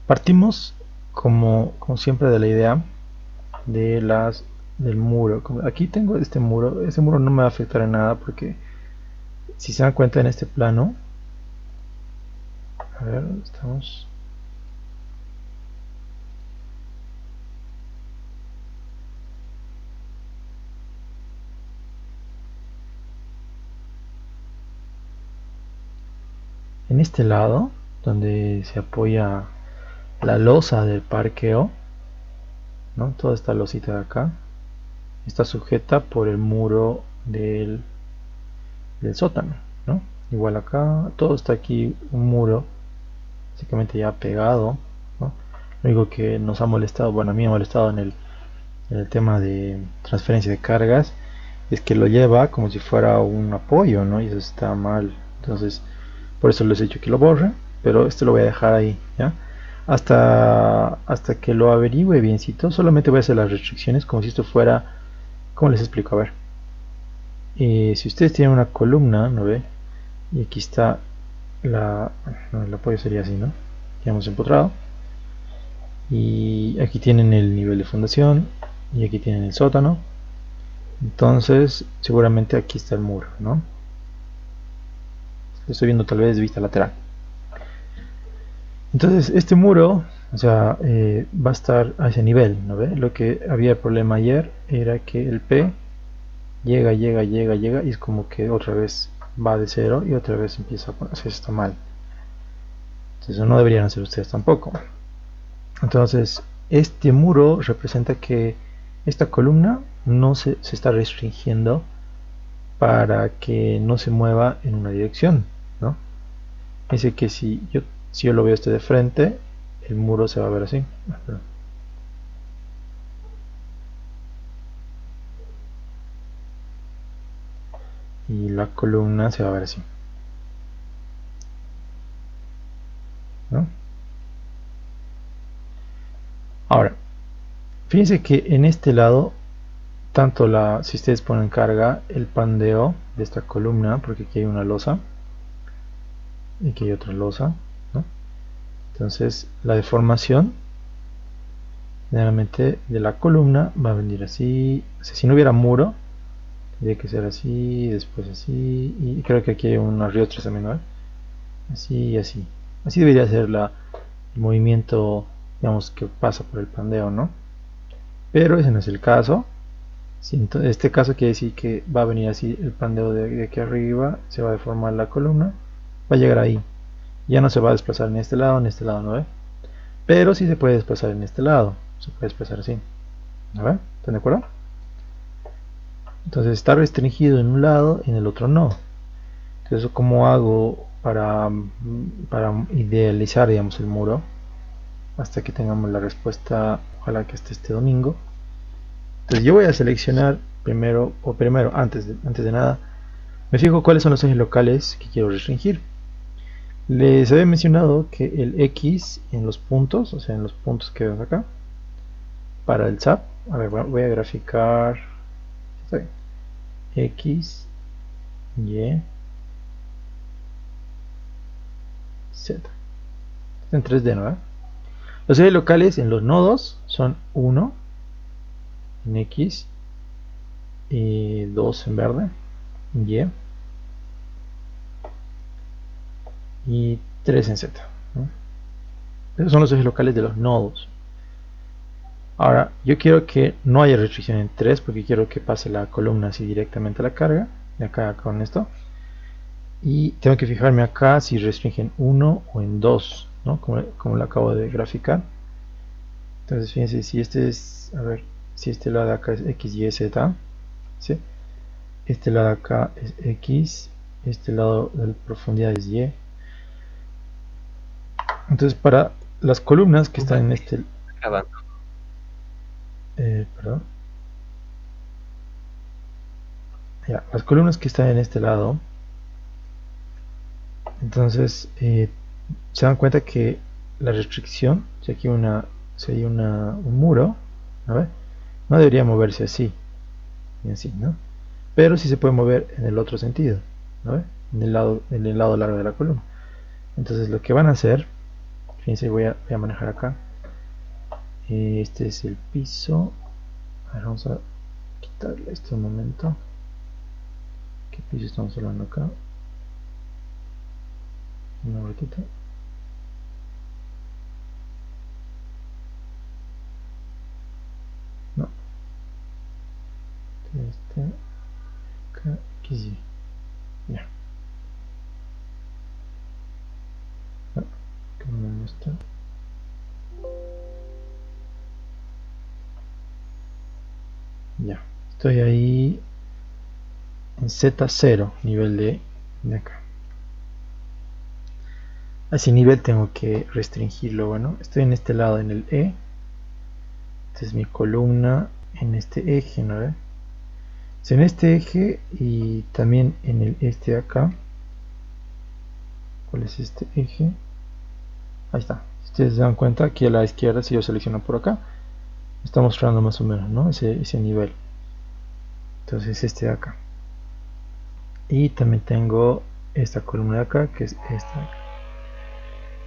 Partimos como siempre de la idea de del muro. Aquí tengo este muro no me va a afectar en nada porque si se dan cuenta en este plano, a ver, ¿dónde estamos? En este lado, donde se apoya la losa del parqueo, ¿no? Toda esta losita de acá está sujeta por el muro del sótano, ¿no? Igual acá, todo está aquí un muro, básicamente ya pegado, ¿no? Lo único que nos ha molestado, bueno, a mí me ha molestado en el tema de transferencia de cargas, es que lo lleva como si fuera un apoyo, ¿no? Y eso está mal. Entonces, por eso les he dicho que lo borre, pero esto lo voy a dejar ahí, ¿ya? Hasta que lo averigüe biencito, solamente voy a hacer las restricciones como si esto fuera, ¿cómo les explico? A ver, si ustedes tienen una columna, ¿no ve? Y aquí está no, el apoyo sería así, ¿no? Ya hemos empotrado. Y aquí tienen el nivel de fundación y aquí tienen el sótano. Entonces, seguramente aquí está el muro, ¿no? Lo estoy viendo tal vez de vista lateral. Entonces, este muro, o sea, va a estar a ese nivel, ¿no ve? Lo que había el problema ayer era que el P llega y es como que otra vez va de cero y otra vez empieza a ponerse esto mal. Entonces, eso no deberían hacer ustedes tampoco. Entonces, este muro representa que esta columna no se está restringiendo para que no se mueva en una dirección, ¿no? Dice que si yo lo veo de frente, el muro se va a ver así. Y la columna se va a ver así, ¿no? Ahora, fíjense que en este lado, si ustedes ponen carga, el pandeo de esta columna, porque aquí hay una losa, y aquí hay otra losa, ¿no? Entonces, la deformación generalmente de la columna va a venir así. O sea, si no hubiera muro, tendría que ser así, después así, y creo que aquí hay una riostra menor, así y así. Así debería ser el movimiento, digamos, que pasa por el pandeo, ¿no? Pero ese no es el caso. Si en este caso quiere decir que va a venir así el pandeo de aquí arriba, se va a deformar la columna, va a llegar ahí. Ya no se va a desplazar en este lado, ¿no ve? Pero sí se puede desplazar en este lado, se puede desplazar así. ¿No ve? ¿Están de acuerdo? Entonces está restringido en un lado y en el otro no. Entonces, ¿cómo hago para idealizar, digamos, el muro? Hasta que tengamos la respuesta, ojalá que esté este domingo. Entonces yo voy a seleccionar antes de nada, me fijo cuáles son los ejes locales que quiero restringir. Les había mencionado que el X en los puntos, o sea, en los puntos que vemos acá, para el SAP, a ver, voy a graficar X, Y, Z. En 3D, ¿no? Los ejes locales en los nodos son 1 en X, y 2 en verde, y 3 en Z, ¿no? Esos son los ejes locales de los nodos. Ahora, yo quiero que no haya restricción en 3 porque quiero que pase la columna así directamente a la carga, de acá con esto. Y tengo que fijarme acá si restringen 1 o en 2, ¿no? Como lo acabo de graficar. Entonces, fíjense, si este es, a ver, si este lado de acá es X, Y, Z, ¿sí? Este lado de acá es X, este lado de la profundidad es Y. Entonces, para las columnas que están en este... perdón. Ya, las columnas que están en este lado, entonces se dan cuenta que la restricción, si aquí hay un muro, ¿no? No debería moverse así, y así, ¿no? Pero sí se puede mover en el otro sentido, ¿no? En el lado largo de la columna. Entonces lo que van a hacer Fíjense, voy a manejar acá. Este es el piso. A ver, vamos a quitarle esto un momento. ¿Qué piso estamos hablando acá? Una vueltita. No. Este, acá, aquí sí. Ya. Que no me muestra. Ya. Estoy ahí en Z0, nivel de acá. A ese nivel tengo que restringirlo. Bueno, estoy en este lado, en el E. Esta es mi columna en este eje, ¿no ve? En este eje y también en el este de acá. ¿Cuál es este eje? Ahí está. Si ustedes se dan cuenta, aquí a la izquierda, si yo selecciono por acá, está mostrando más o menos, ¿no? Ese nivel. Entonces este de acá. Y también tengo esta columna de acá, que es esta.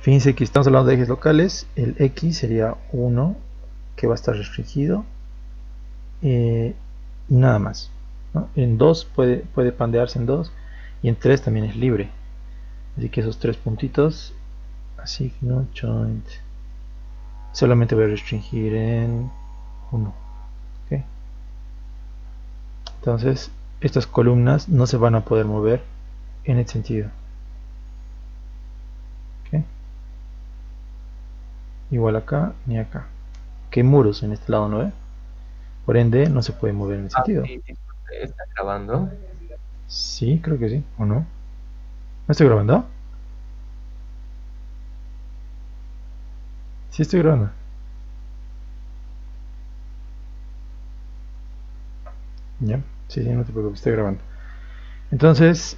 Fíjense que estamos hablando de ejes locales. El X sería 1, que va a estar restringido. Y nada más, ¿no? En 2 puede pandearse en 2 y en 3 también es libre. Así que esos 3 puntitos, asigno joint, solamente voy a restringir en 1. ¿Okay? Entonces estas columnas no se van a poder mover en el sentido. ¿Okay? Igual acá ni acá. Que hay muros en este lado, ¿no ve? Por ende no se puede mover en el sentido. Sí, ¿está grabando? Sí, creo que sí, ¿o no? ¿No estoy grabando? Sí estoy grabando. Ya, sí, no te preocupes, estoy grabando. Entonces,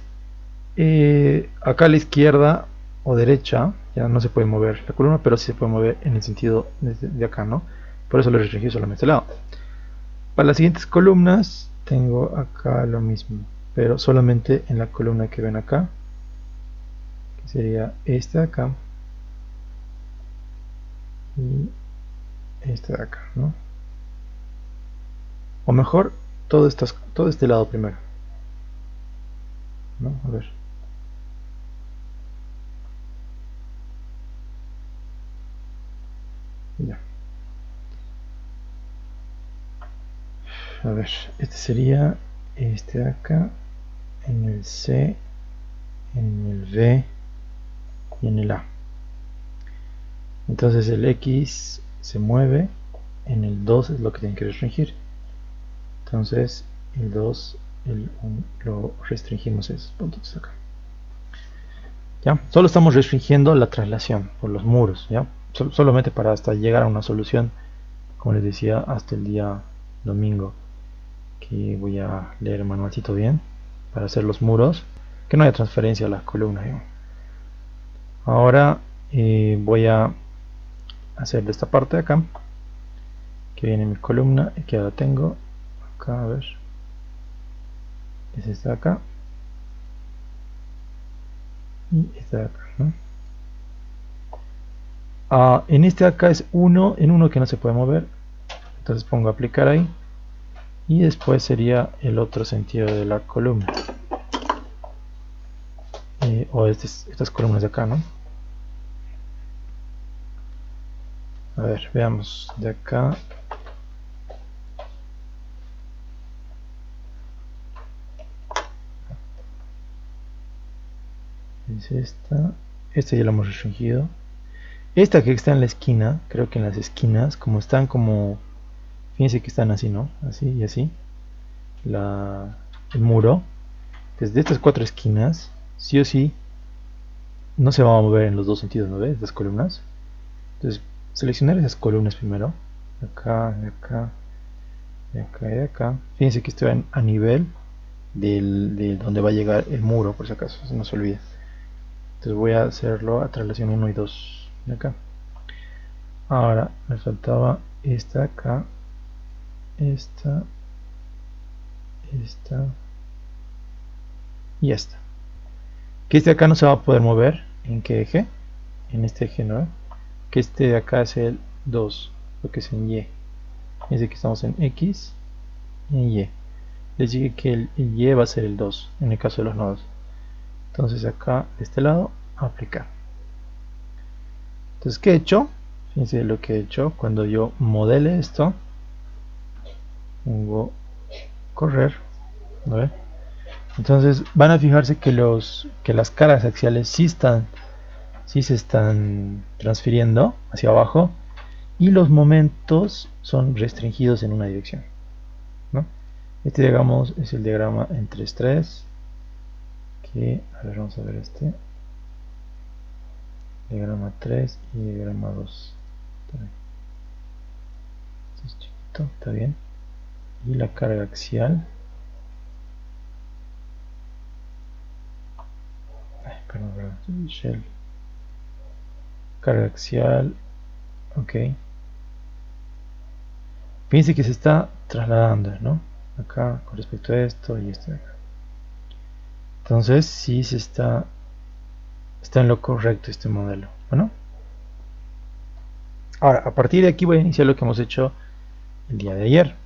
acá a la izquierda o derecha ya no se puede mover la columna, pero sí se puede mover en el sentido de acá, ¿no? Por eso le restringí solamente este lado. Para las siguientes columnas tengo acá lo mismo, pero solamente en la columna que ven acá, que sería esta de acá y esta de acá, ¿no? O mejor, todo este lado primero, ¿no? A ver. Ya. A ver, este sería este de acá, en el C, en el B y en el A. Entonces el X se mueve, en el 2 es lo que tiene que restringir. Entonces el 2 lo restringimos esos puntos acá. ¿Ya? Solo estamos restringiendo la traslación por los muros, ¿ya? Solamente para hasta llegar a una solución, como les decía, hasta el día domingo, que voy a leer el manualcito bien para hacer los muros, que no haya transferencia a las columnas, ¿ya? Ahora voy a hacer de esta parte de acá, que viene mi columna y que ahora tengo acá, a ver, es esta de acá y esta de acá, ¿no? En este de acá es uno en uno que no se puede mover, entonces pongo aplicar ahí y después sería el otro sentido de la columna, o estas columnas de acá, ¿no? A ver, veamos de acá. Es esta ya la hemos restringido. Esta que está en la esquina, creo que en las esquinas, como están como, fíjense que están así, ¿no? Así y así. El muro, desde estas 4 esquinas, sí o sí, no se va a mover en los dos sentidos, ¿no ves? Estas columnas. Entonces, seleccionar esas columnas primero. De acá, de acá, de acá y de acá. Fíjense que estoy a nivel de donde va a llegar el muro, por si acaso, no se olvide. Entonces voy a hacerlo a traslación 1 y 2 de acá. Ahora me faltaba esta acá, esta y esta. Que este acá no se va a poder mover. ¿En qué eje? En este eje, ¿no? que este de acá es el 2, lo que es en Y. Dice que estamos en X y en Y. Les dije que el Y va a ser el 2 en el caso de los nodos. Entonces acá de este lado, aplicar. Entonces, ¿qué he hecho? Fíjense lo que he hecho. Cuando yo modele esto, pongo correr, ¿no ve? Entonces van a fijarse que las caras axiales sí se están transfiriendo hacia abajo y los momentos son restringidos en una dirección, ¿no? Este, digamos, es el diagrama en 3-3, que, a ver, vamos a ver este, diagrama 3 y diagrama 2. Este es chiquito, está bien. Y la carga axial, perdón, shell, carga axial, ok. Fíjense que se está trasladando, ¿no? Acá con respecto a esto y esto de acá. Entonces sí está en lo correcto este modelo. Bueno, ahora a partir de aquí voy a iniciar lo que hemos hecho el día de ayer.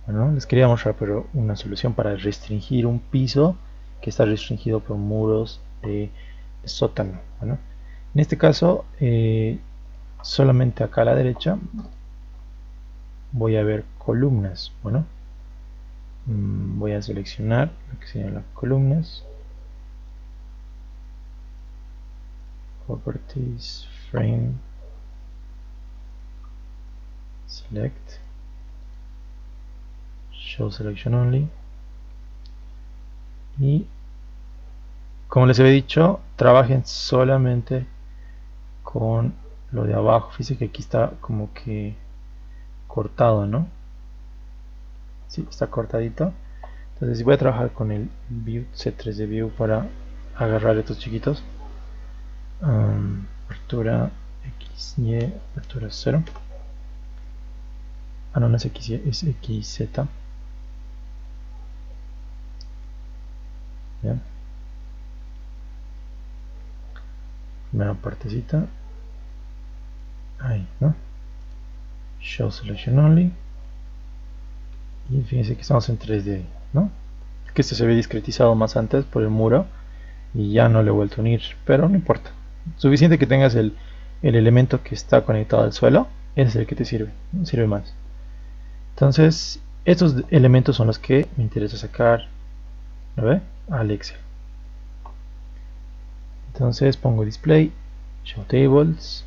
Bueno, les quería mostrar pero una solución para restringir un piso que está restringido por muros de sótano. Bueno, en este caso solamente acá a la derecha voy a ver columnas. Bueno, voy a seleccionar lo que serían las columnas, properties, frame, select, show selection only, y como les había dicho, trabajen solamente con lo de abajo. Fíjense que aquí está como que cortado, ¿no? Sí, está cortadito. Entonces voy a trabajar con el view, C3 de view para agarrar estos chiquitos. Apertura X, Y, apertura 0. Ah, no, no es X, Y, es XZ. Bien. Primera partecita. Ahí, ¿no? Show selection only. Y fíjense que estamos en 3D, ¿no? Que este se ve discretizado más antes por el muro y ya no le he vuelto a unir, pero no importa. Suficiente que tengas el elemento que está conectado al suelo, ese es el que te sirve, no sirve más. Entonces, estos elementos son los que me interesa sacar, ¿lo ve? Al Excel. Entonces pongo display, show tables.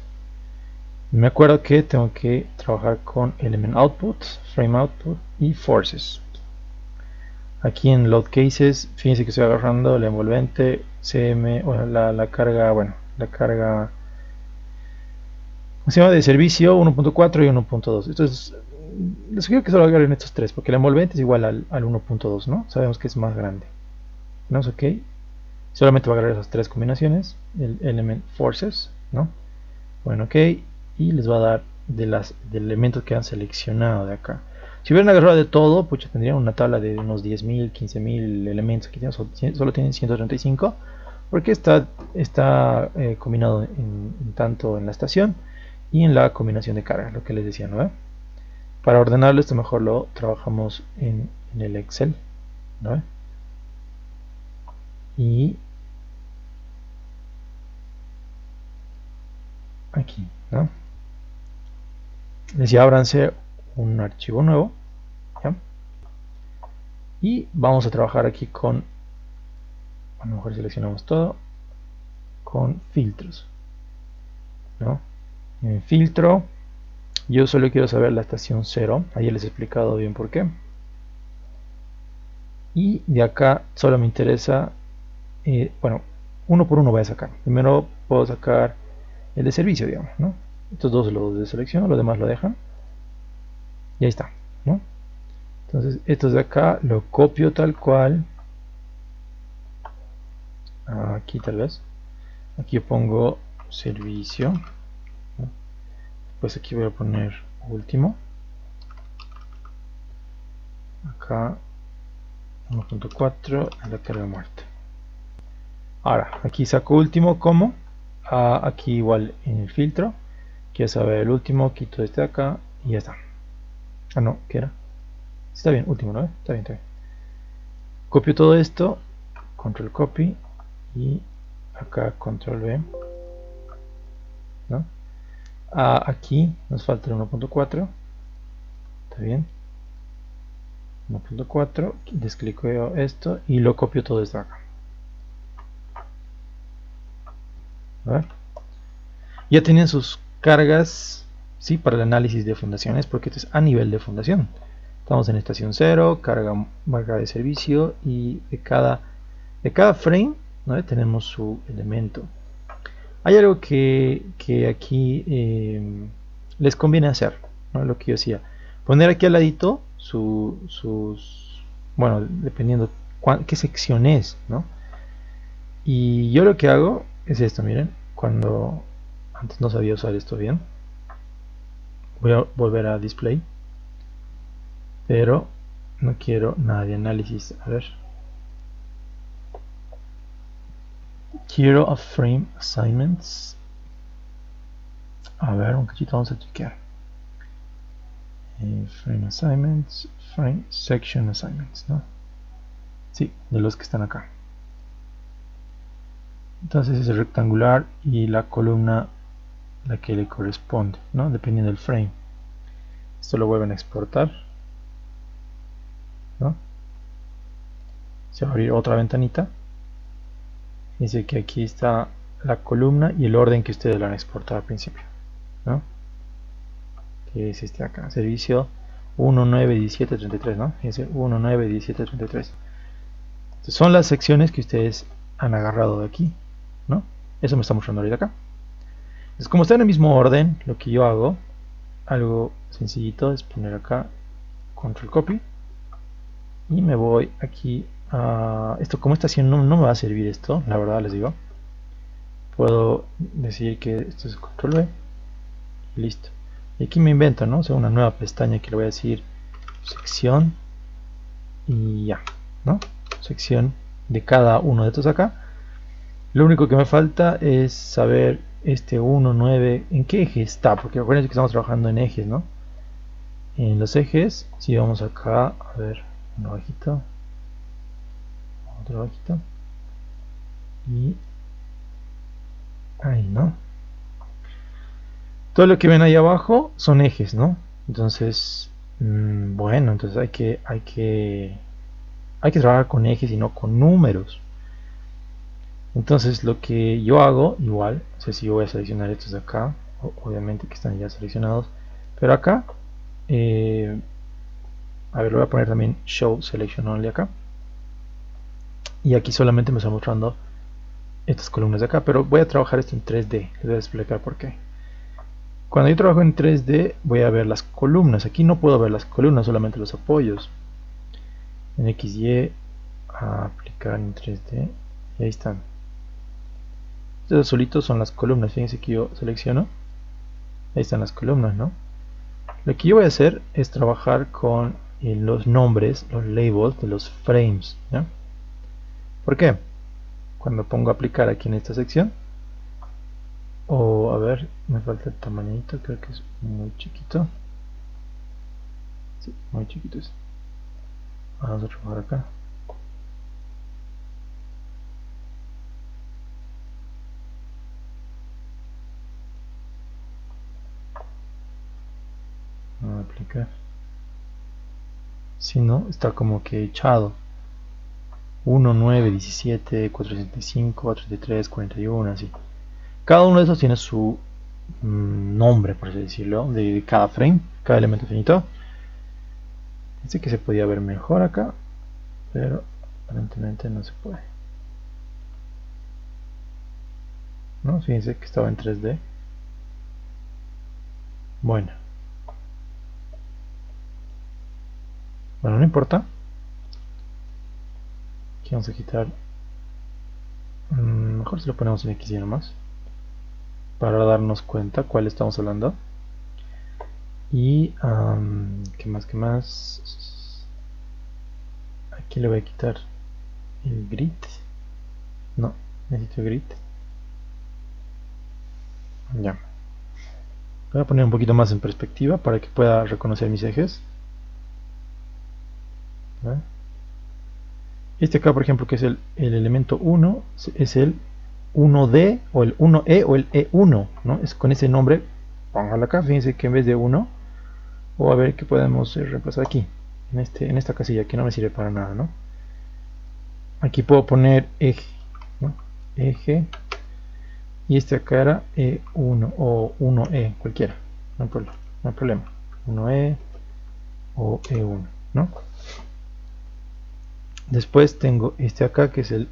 Me acuerdo que tengo que trabajar con element output, frame output y forces. Aquí en load cases, fíjense que estoy agarrando la envolvente, CM, o la carga, bueno, la carga, ¿cómo se llama? De servicio 1.4 y 1.2. Entonces, les sugiero que solo agarren estos tres, porque la envolvente es igual al 1.2, ¿no? Sabemos que es más grande. ¿No es ok? Solamente va a agarrar esas tres combinaciones, el element forces, ¿no? Bueno, ok, y les va a dar de elementos que han seleccionado de acá. Si hubieran agarrado de todo, pues tendrían una tabla de unos 10.000, 15.000 elementos. Aquí solo tienen 135, porque está combinado tanto en la estación y en la combinación de carga, lo que les decía, ¿no? Para ordenarlo esto mejor lo trabajamos en el Excel, ¿no? Y aquí, ¿no? Decía, ábranse un archivo nuevo, ¿ya? Y vamos a trabajar aquí con, a lo mejor seleccionamos todo, con filtros, ¿no? En filtro, yo solo quiero saber la estación 0, ayer les he explicado bien por qué. Y de acá solo me interesa, bueno, uno por uno voy a sacar. Primero puedo sacar el de servicio, digamos, ¿no? Estos dos los de selección, los demás lo dejan. Y ahí está, ¿no? Entonces estos de acá lo copio tal cual. Aquí tal vez. Aquí pongo servicio, ¿no? Pues aquí voy a poner último. Acá 1.4 en la carga muerta. Ahora aquí saco último como aquí igual en el filtro quiero saber el último, quito este de acá y ya está. Ah, no, ¿qué era? Está bien, último, ¿no? Está bien, está bien. Copio todo esto, control copy y acá control V, ¿no? Aquí nos falta el 1.4, está bien. 1.4, descliqueo esto y lo copio todo esto acá. A ver. Ya tienen sus cargas, sí, para el análisis de fundaciones, porque esto es a nivel de fundación. Estamos en estación 0, carga marca de servicio, y de cada frame, ¿no?, tenemos su elemento. Hay algo que aquí les conviene hacer, ¿no? Lo que yo decía, poner aquí al ladito sus, bueno, dependiendo qué sección es, ¿no? Y yo lo que hago es esto, miren, cuando antes no sabía usar esto bien, voy a volver a display, pero no quiero nada de análisis. A ver, quiero a frame assignments. A ver, un cachito, vamos a chequear. Frame assignments, frame section assignments, ¿no? Sí, de los que están acá. Entonces es el rectangular y la columna la que le corresponde, ¿no? Dependiendo del frame. Esto lo vuelven a exportar, ¿no? Se va a abrir otra ventanita. Dice que aquí está la columna y el orden que ustedes lo han exportado al principio, ¿no? Que es este acá, servicio 191733, ¿no? Fíjense, 191733. Son las secciones que ustedes han agarrado de aquí, ¿no? Eso me está mostrando ahorita acá. Entonces, como está en el mismo orden, lo que yo hago, algo sencillito, es poner acá control copy y me voy aquí a esto. Como estación no me va a servir esto, la verdad les digo. Puedo decir que esto es control V y listo. Y aquí me invento, ¿no? O sea, una nueva pestaña que le voy a decir sección y ya, ¿no? Sección de cada uno de estos acá. Lo único que me falta es saber este 1, 9, en qué eje está, porque recuerden que estamos trabajando en ejes, ¿no? En los ejes, si vamos acá, a ver, una bajita, otra bajita, y ahí, ¿no? Todo lo que ven ahí abajo son ejes, ¿no? Entonces, bueno, entonces hay que trabajar con ejes y no con números. Entonces lo que yo hago, igual, no sé si yo voy a seleccionar estos de acá, obviamente que están ya seleccionados, pero acá, a ver, lo voy a poner también Show Selection Only acá, y aquí solamente me está mostrando estas columnas de acá, pero voy a trabajar esto en 3D, les voy a explicar por qué. Cuando yo trabajo en 3D voy a ver las columnas, aquí no puedo ver las columnas, solamente los apoyos. En XY, a aplicar en 3D, y ahí están. Estos solitos son las columnas, fíjense que yo selecciono, ahí están las columnas, ¿no? Lo que yo voy a hacer es trabajar con los nombres, los labels de los frames, ¿ya? ¿Por qué? Cuando pongo aplicar aquí en esta sección, o a ver, me falta el tamañito, creo que es muy chiquito. Sí, muy chiquito es. Vamos a trabajar acá. Vamos a aplicar. Si no, está como que echado. 1, 9, 17, 465, 433, 41, así. Cada uno de esos tiene su nombre, por así decirlo, de cada frame, cada elemento finito. Dice que se podía ver mejor acá, pero aparentemente no se puede. ¿No? Fíjense que estaba en 3D. Bueno, no importa. Aquí vamos a quitar. Mejor si lo ponemos en XY nomás, para darnos cuenta cuál estamos hablando. Y ¿qué más? ¿Qué más? Aquí le voy a quitar el grid. No, necesito grid. Ya. Voy a poner un poquito más en perspectiva para que pueda reconocer mis ejes. ¿Ve? Este acá, por ejemplo, que es el elemento 1, es el 1D o el 1E o el E1, ¿no? Es con ese nombre, póngalo acá, fíjense que en vez de 1, o a ver qué podemos reemplazar aquí, en esta casilla que no me sirve para nada, ¿no? Aquí puedo poner eje, ¿no? Eje, y este acá era E1 o 1E, cualquiera, no hay problema, 1E o E1, ¿no? Después tengo este acá que es el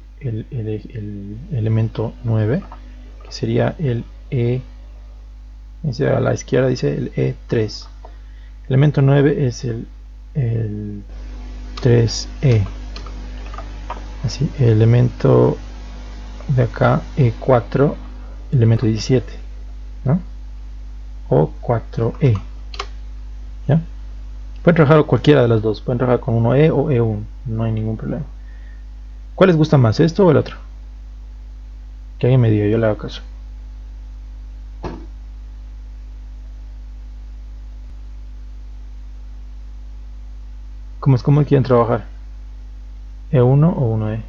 elemento 9, que sería el E, a la izquierda dice el E3. El elemento 9 es el 3E. Así, el elemento de acá E4, elemento 17, ¿no? O 4E. ¿Ya? Pueden trabajar cualquiera de las dos, pueden trabajar con 1E o E1, no hay ningún problema. ¿Cuál les gusta más, esto o el otro? Que alguien me diga, yo le hago caso. ¿Cómo quieren trabajar? ¿E1 o 1E?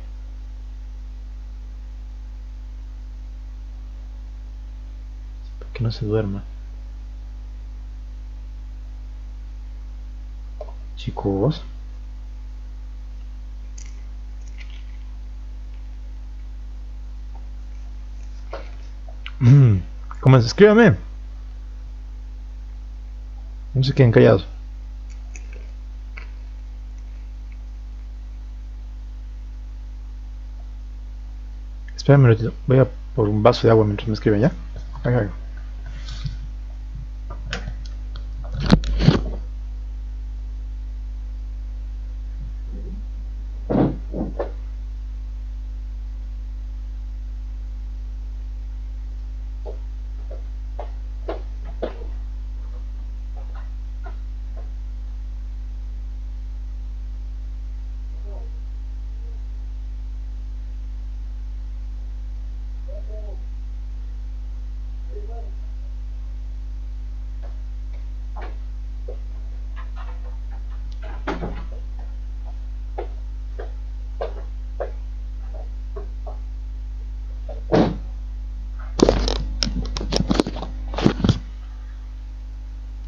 Para que no se duerma. Chicos. ¿Cómo es? Escríbame. No se queden callados. Espérame un ratito. Voy a por un vaso de agua mientras me escriben, ¿ya? Acá.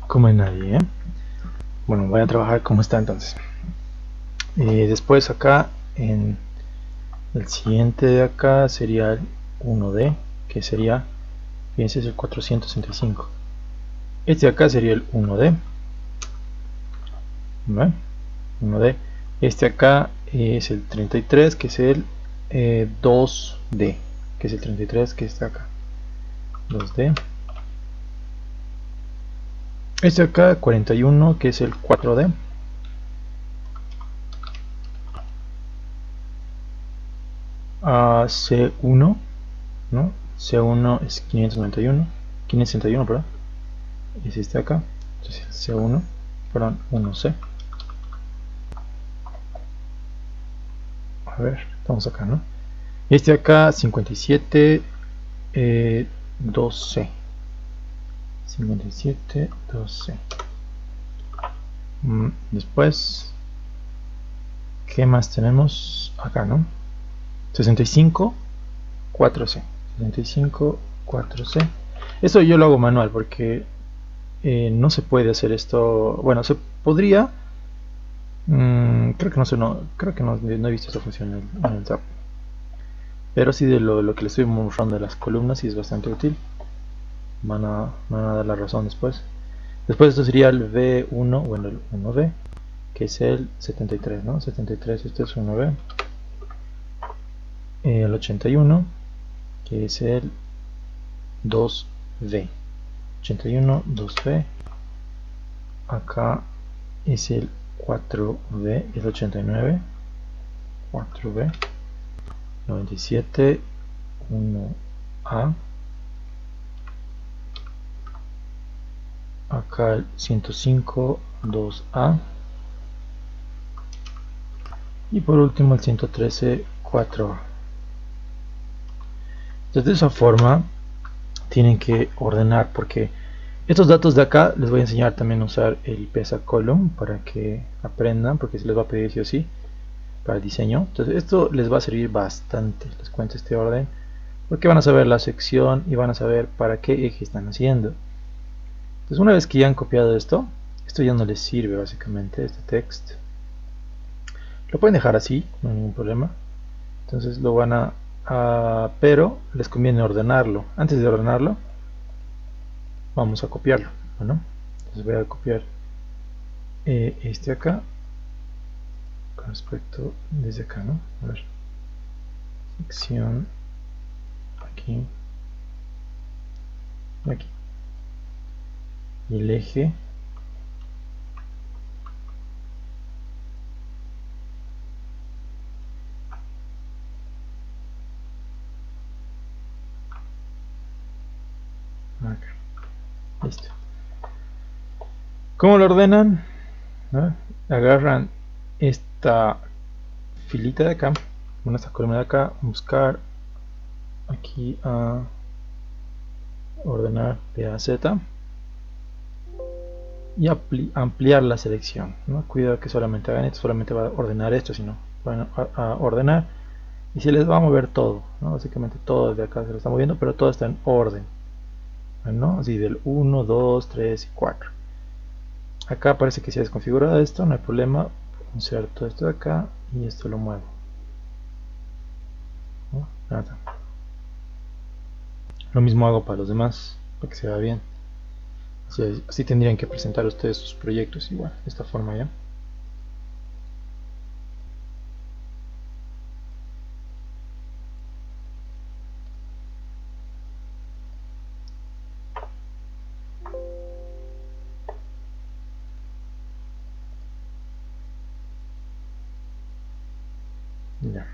Como hay nadie, ¿eh? Bueno, voy a trabajar como está entonces. Después acá en el siguiente de acá sería el 1D, que sería, fíjense, es el 465. Este de acá sería el 1D. ¿Ven? 1D. Este acá es el 33, que es el 2D, que es el 33 que está acá. 2D. Este acá 41, que es el 4D. C1, ¿no? C1 es 561, perdón. Es este acá. Entonces C1, perdón, 1C. A ver, estamos acá, ¿no? Este acá 57, 2C. 57, 2C. Después, ¿qué más tenemos acá, no? 65, 4C. 65, 4C. Esto yo lo hago manual porque no se puede hacer esto. Bueno, se podría. Creo que no he visto esta función en el SAP. Pero sí, de lo que le estoy mostrando de las columnas, sí es bastante útil. Me van a dar la razón después. Después esto sería el V1, bueno, el 1V, que es el 73, ¿no? 73, este es 1V. El 81, que es el 2V. 81, 2V. Acá es el 4V, el 89. 4V. 97, 1A. Acá el 105, 2A. Y por último el 113, 4A. Entonces de esa forma tienen que ordenar, porque Estos datos de acá les voy a enseñar también a usar el PESA Column para que aprendan, porque se les va a pedir sí o sí para el diseño. Entonces esto les va a servir bastante, les cuento este orden, porque van a saber la sección y van a saber para qué eje están haciendo. Entonces una vez que ya han copiado esto ya no les sirve básicamente, este text. Lo pueden dejar así, no hay ningún problema. Entonces lo van pero les conviene ordenarlo. Antes de ordenarlo, vamos a copiarlo. Bueno, entonces voy a copiar este acá con respecto desde acá, ¿no? A ver, sección aquí, aquí, y el eje acá. Listo. ¿Cómo lo ordenan? ¿No? Agarran esta filita de acá, esta columna de acá, buscar aquí a ordenar de A a Z y ampliar la selección, ¿no? Cuidado que solamente hagan esto, solamente va a ordenar esto, sino van a ordenar y se les va a mover todo, ¿no? Básicamente todo desde acá se lo está moviendo, pero todo está en orden, ¿no? Así del 1, 2, 3 y 4. Acá parece que se ha desconfigurado esto, no hay problema, inserto esto de acá y esto lo muevo, ¿no? Nada. Lo mismo hago para los demás, para que se vea bien. Así tendrían que presentar ustedes sus proyectos igual, de esta forma ya. Ya.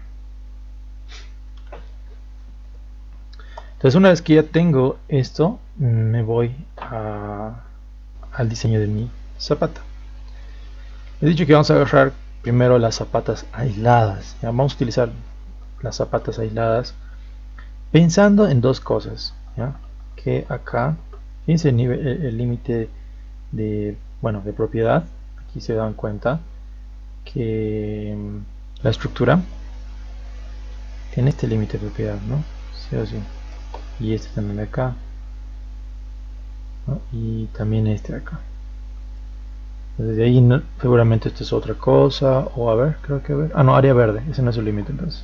Entonces una vez que ya tengo esto, me voy al diseño de mi zapata. He dicho que vamos a agarrar primero las zapatas aisladas. ¿Ya? Vamos a utilizar las zapatas aisladas pensando en dos cosas. ¿Ya? Que acá, fíjense el límite de propiedad. Aquí se dan cuenta que la estructura tiene este límite de propiedad, ¿no? Sí o sí. Y este también de acá, ¿no? Y también este de acá. Desde ahí seguramente esto es otra cosa, o a ver, creo que a ver, no, área verde, ese no es el límite entonces.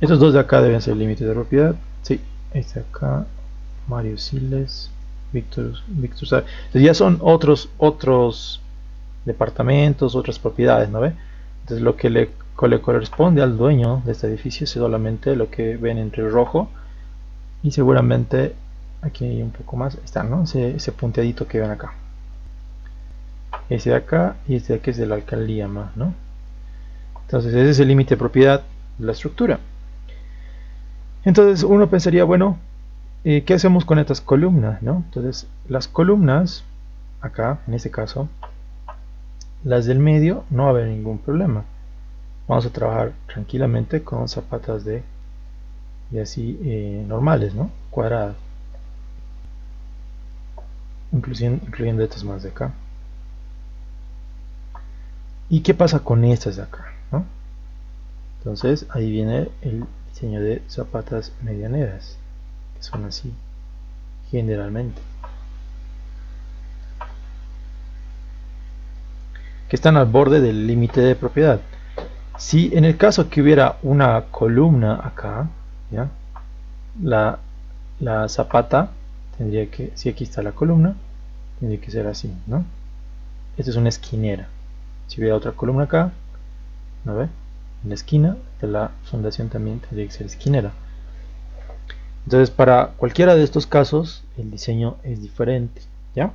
Estos dos de acá deben ser el límite de propiedad, sí, este de acá, Mario Siles, Víctor Entonces ya son otros departamentos, otras propiedades, ¿no ve? Entonces lo que le corresponde al dueño de este edificio es solamente lo que ven entre rojo y seguramente aquí hay un poco más, está, ¿no? Ese punteadito que ven acá. Ese de acá y este de aquí es de la alcaldía más, ¿no? Entonces ese es el límite de propiedad de la estructura. Entonces uno pensaría, bueno, ¿qué hacemos con estas columnas, no? Entonces las columnas, acá en este caso, las del medio no va a haber ningún problema. Vamos a trabajar tranquilamente con zapatas de así normales, ¿no? Cuadradas. Incluyendo estas más de acá. ¿Y qué pasa con estas de acá? ¿No? Entonces ahí viene el diseño de zapatas medianeras, que son así, generalmente. Que están al borde del límite de propiedad. Si en el caso que hubiera una columna acá, ¿ya? La zapata tendría que, si aquí está la columna, tendría que ser así, ¿no? Esta es una esquinera. Si hubiera otra columna acá, ¿no ve? En la esquina de la fundación también tendría que ser esquinera. Entonces para cualquiera de estos casos el diseño es diferente, ¿ya?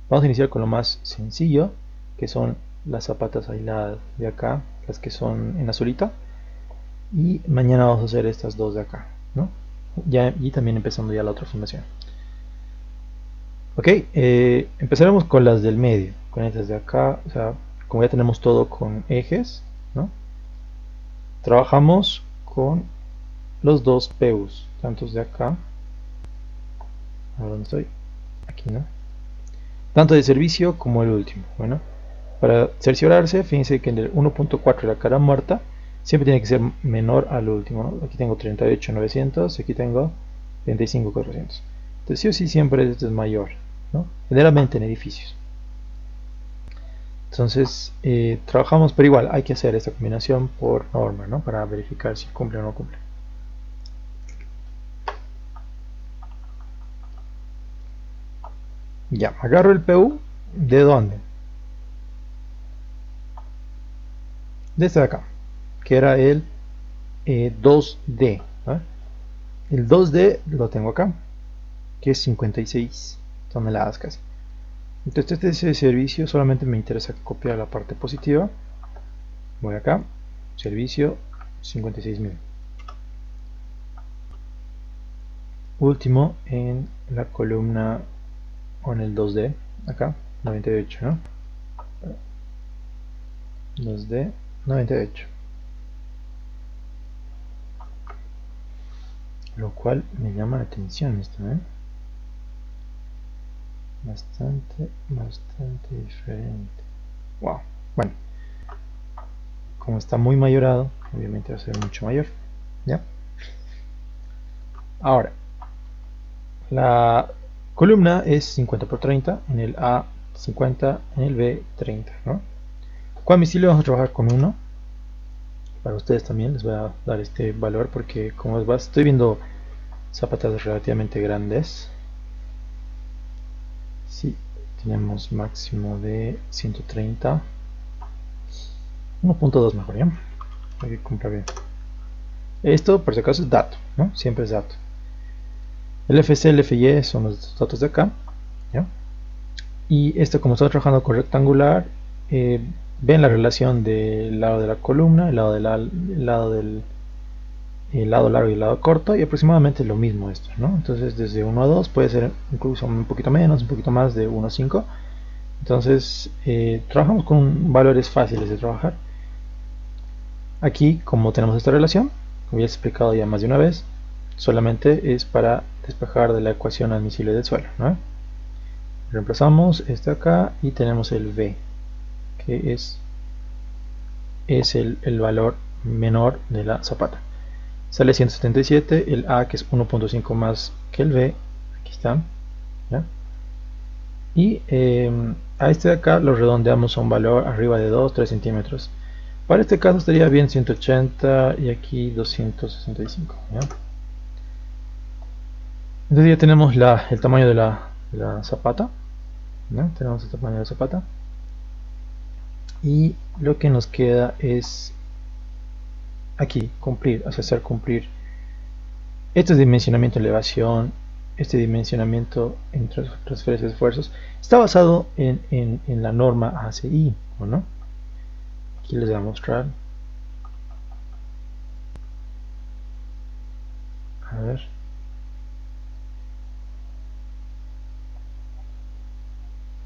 Vamos a iniciar con lo más sencillo, que son las zapatas aisladas de acá, las que son en azulita, y mañana vamos a hacer estas dos de acá, ¿no? Y también empezando ya la otra fundación. Ok, empezaremos con las del medio, con estas de acá, o sea, como ya tenemos todo con ejes, ¿no? Trabajamos con los dos PUs, tantos de acá, ¿a dónde estoy? Aquí, ¿no? tanto de servicio como el último. Bueno, para cerciorarse, fíjense que en el 1.4 la cara muerta siempre tiene que ser menor al último, ¿no? Aquí tengo 38.900, aquí tengo 35.400. Entonces sí o sí siempre esto es mayor, ¿no? Generalmente en edificios. Entonces trabajamos, pero igual hay que hacer esta combinación por norma, ¿no? Para verificar si cumple o no cumple. Ya, agarro el PU, ¿de dónde? De este de acá, que era el 2D, ¿no? El 2D lo tengo acá, que es 56 toneladas casi. Entonces este es el servicio, solamente me interesa copiar la parte positiva. Voy acá, servicio 56.000. Último en la columna o en el 2D, acá 98, ¿no? 2D 98. Lo cual me llama la atención esto, ¿eh? Bastante diferente. Wow. Bueno, como está muy mayorado, obviamente va a ser mucho mayor. ¿Ya? Ahora, la columna es 50 por 30, en el A 50, en el B 30, ¿no? ¿Cuál misil vamos a trabajar con 1? Para ustedes también les voy a dar este valor porque como estoy viendo zapatas relativamente grandes. Sí, tenemos máximo de 130. 1.2 mejor, ¿ya? Hay que comprar bien. Esto por si acaso es dato, ¿no? Siempre es dato. El FC, el FY son los datos de acá, ¿ya? Y esto, como estoy trabajando con rectangular, ven la relación del lado de la columna, el lado largo y el lado corto, y aproximadamente lo mismo esto, ¿no? Entonces desde 1 a 2 puede ser incluso un poquito menos, un poquito más de 1 a 5. Entonces trabajamos con valores fáciles de trabajar. Aquí, como tenemos esta relación, como ya he explicado ya más de una vez, solamente es para despejar de la ecuación admisible del suelo, ¿no? Reemplazamos este acá y tenemos el V, que es el valor menor de la zapata. Sale 177, el A, que es 1.5 más que el B, aquí está, ¿ya? Y a este de acá lo redondeamos a un valor arriba de 2-3 centímetros. Para este caso estaría bien 180 y aquí 265, ¿ya? Entonces ya tenemos el tamaño de la zapata, ¿no? Tenemos el tamaño de la zapata y lo que nos queda es aquí cumplir, hacer cumplir este dimensionamiento de elevación, este dimensionamiento en transferencia de esfuerzos. Está basado en la norma ACI, ¿no? Aquí les voy a mostrar. A ver.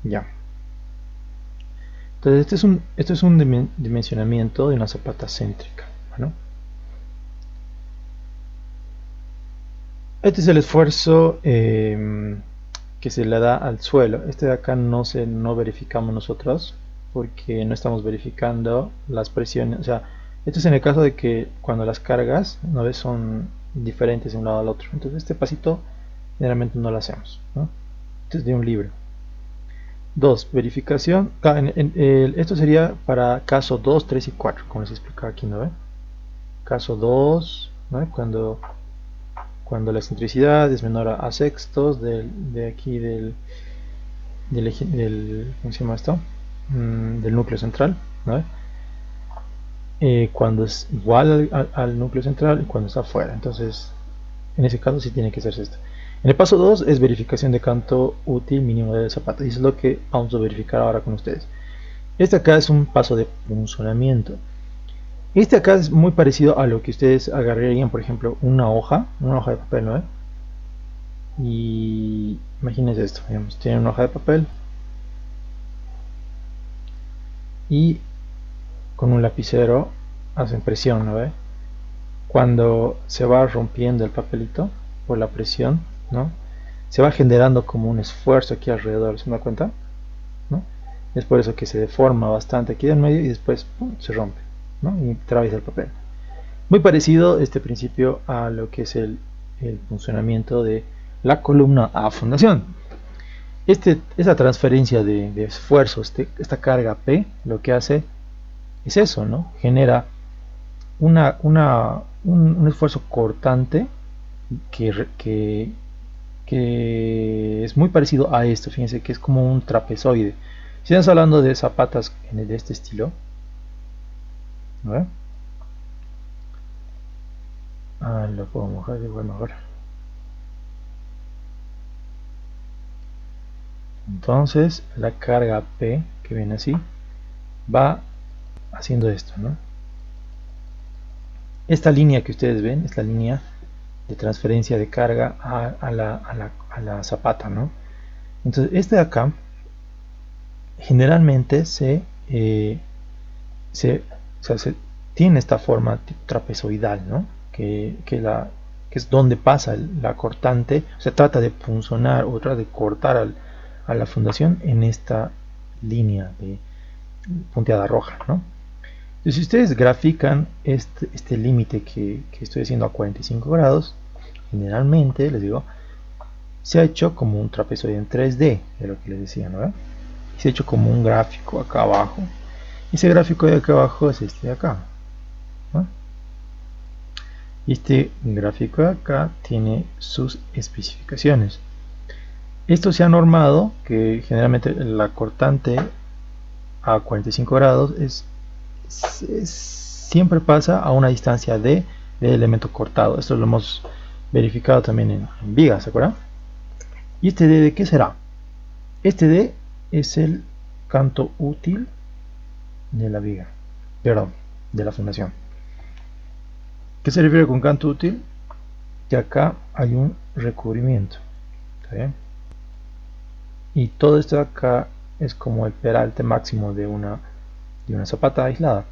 Ya. Entonces este es un dimensionamiento de una zapata céntrica, ¿no? Este es el esfuerzo que se le da al suelo. Este de acá no verificamos nosotros porque no estamos verificando las presiones. O sea, esto es en el caso de que cuando las cargas una vez son diferentes de un lado al otro. Entonces este pasito generalmente no lo hacemos, ¿no? Este es de un libro. 2. Verificación. Esto sería para caso 2, 3 y 4, como les explicaba aquí, ¿no ve? Caso 2, ¿no? Cuando la excentricidad es menor a sextos de aquí del ¿cómo se llama esto? Del núcleo central, ¿no? Cuando es igual al núcleo central y cuando está fuera. Entonces, en ese caso sí tiene que hacerse esto. En el paso 2 es verificación de canto útil mínimo de zapata, y eso es lo que vamos a verificar ahora con ustedes. Este acá es un paso de punzonamiento. Este acá es muy parecido a lo que ustedes agarrarían, por ejemplo, una hoja de papel, ¿no? Y imagínense esto, digamos, tienen una hoja de papel y con un lapicero hacen presión, ¿no ve? Cuando se va rompiendo el papelito por la presión, ¿no? Se va generando como un esfuerzo aquí alrededor, ¿se da cuenta? ¿no? Es por eso que se deforma bastante aquí del medio y después ¡pum!, se rompe, ¿no? Y atraviesa el papel. Muy parecido este principio a lo que es el funcionamiento de la columna a fundación. Esa transferencia de esfuerzo, esta carga P, lo que hace es eso, ¿no? Genera un esfuerzo cortante que es muy parecido a esto. Fíjense que es como un trapezoide. Si estamos hablando de zapatas de este estilo, ¿no? Lo puedo mojar de igual mejor. Entonces la carga P, que viene así, va haciendo esto, ¿no? Esta línea que ustedes ven es la línea de transferencia de carga a la zapata, ¿no? Entonces este de acá generalmente tiene esta forma trapezoidal, ¿no? Que es donde pasa la cortante, o sea, trata de punzonar o trata de cortar a la fundación en esta línea de punteada roja, ¿no? Entonces, si ustedes grafican este límite que estoy haciendo a 45 grados, generalmente, les digo, se ha hecho como un trapezoide en 3D, de lo que les decía, ¿no? Y se ha hecho como un gráfico acá abajo. Y ese gráfico de acá abajo es este de acá, ¿no? Y este gráfico de acá tiene sus especificaciones. Esto se ha normado que generalmente la cortante a 45 grados siempre pasa a una distancia D del elemento cortado. Esto lo hemos verificado también en vigas, ¿se acuerdan? ¿Y este D de qué será? Este D es el canto útil de la viga, perdón, de la fundación. ¿Qué se refiere con canto útil? Que acá hay un recubrimiento, ¿está bien? Y todo esto de acá es como el peralte máximo de una zapata aislada,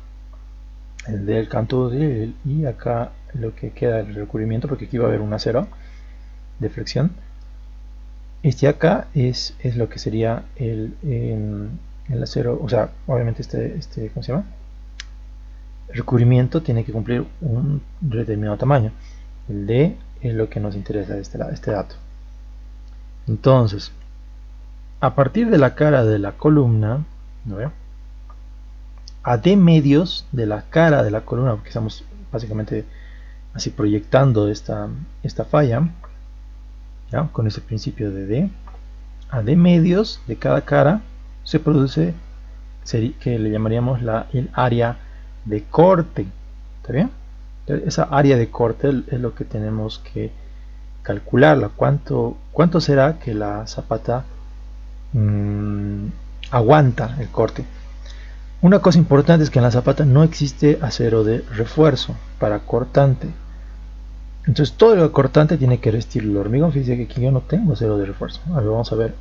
el del canto útil, y acá lo que queda el recubrimiento, porque aquí va a haber un acero de flexión. Este acá es lo que sería el acero, o sea, obviamente ¿cómo se llama? El recubrimiento tiene que cumplir un determinado tamaño. El D es lo que nos interesa de este dato. Entonces, a partir de la cara de la columna, ¿no ve?, a D medios de la cara de la columna, porque estamos básicamente así proyectando esta falla, ¿ya?, con ese principio de D, a D medios de cada cara se produce, que le llamaríamos el área de corte, ¿está bien? Entonces, esa área de corte es lo que tenemos que calcularla. ¿Cuánto será que la zapata aguanta el corte? Una cosa importante es que en la zapata no existe acero de refuerzo para cortante. Entonces todo el cortante tiene que resistir el hormigón. Fíjense que aquí yo no tengo acero de refuerzo. A ver, vamos a ver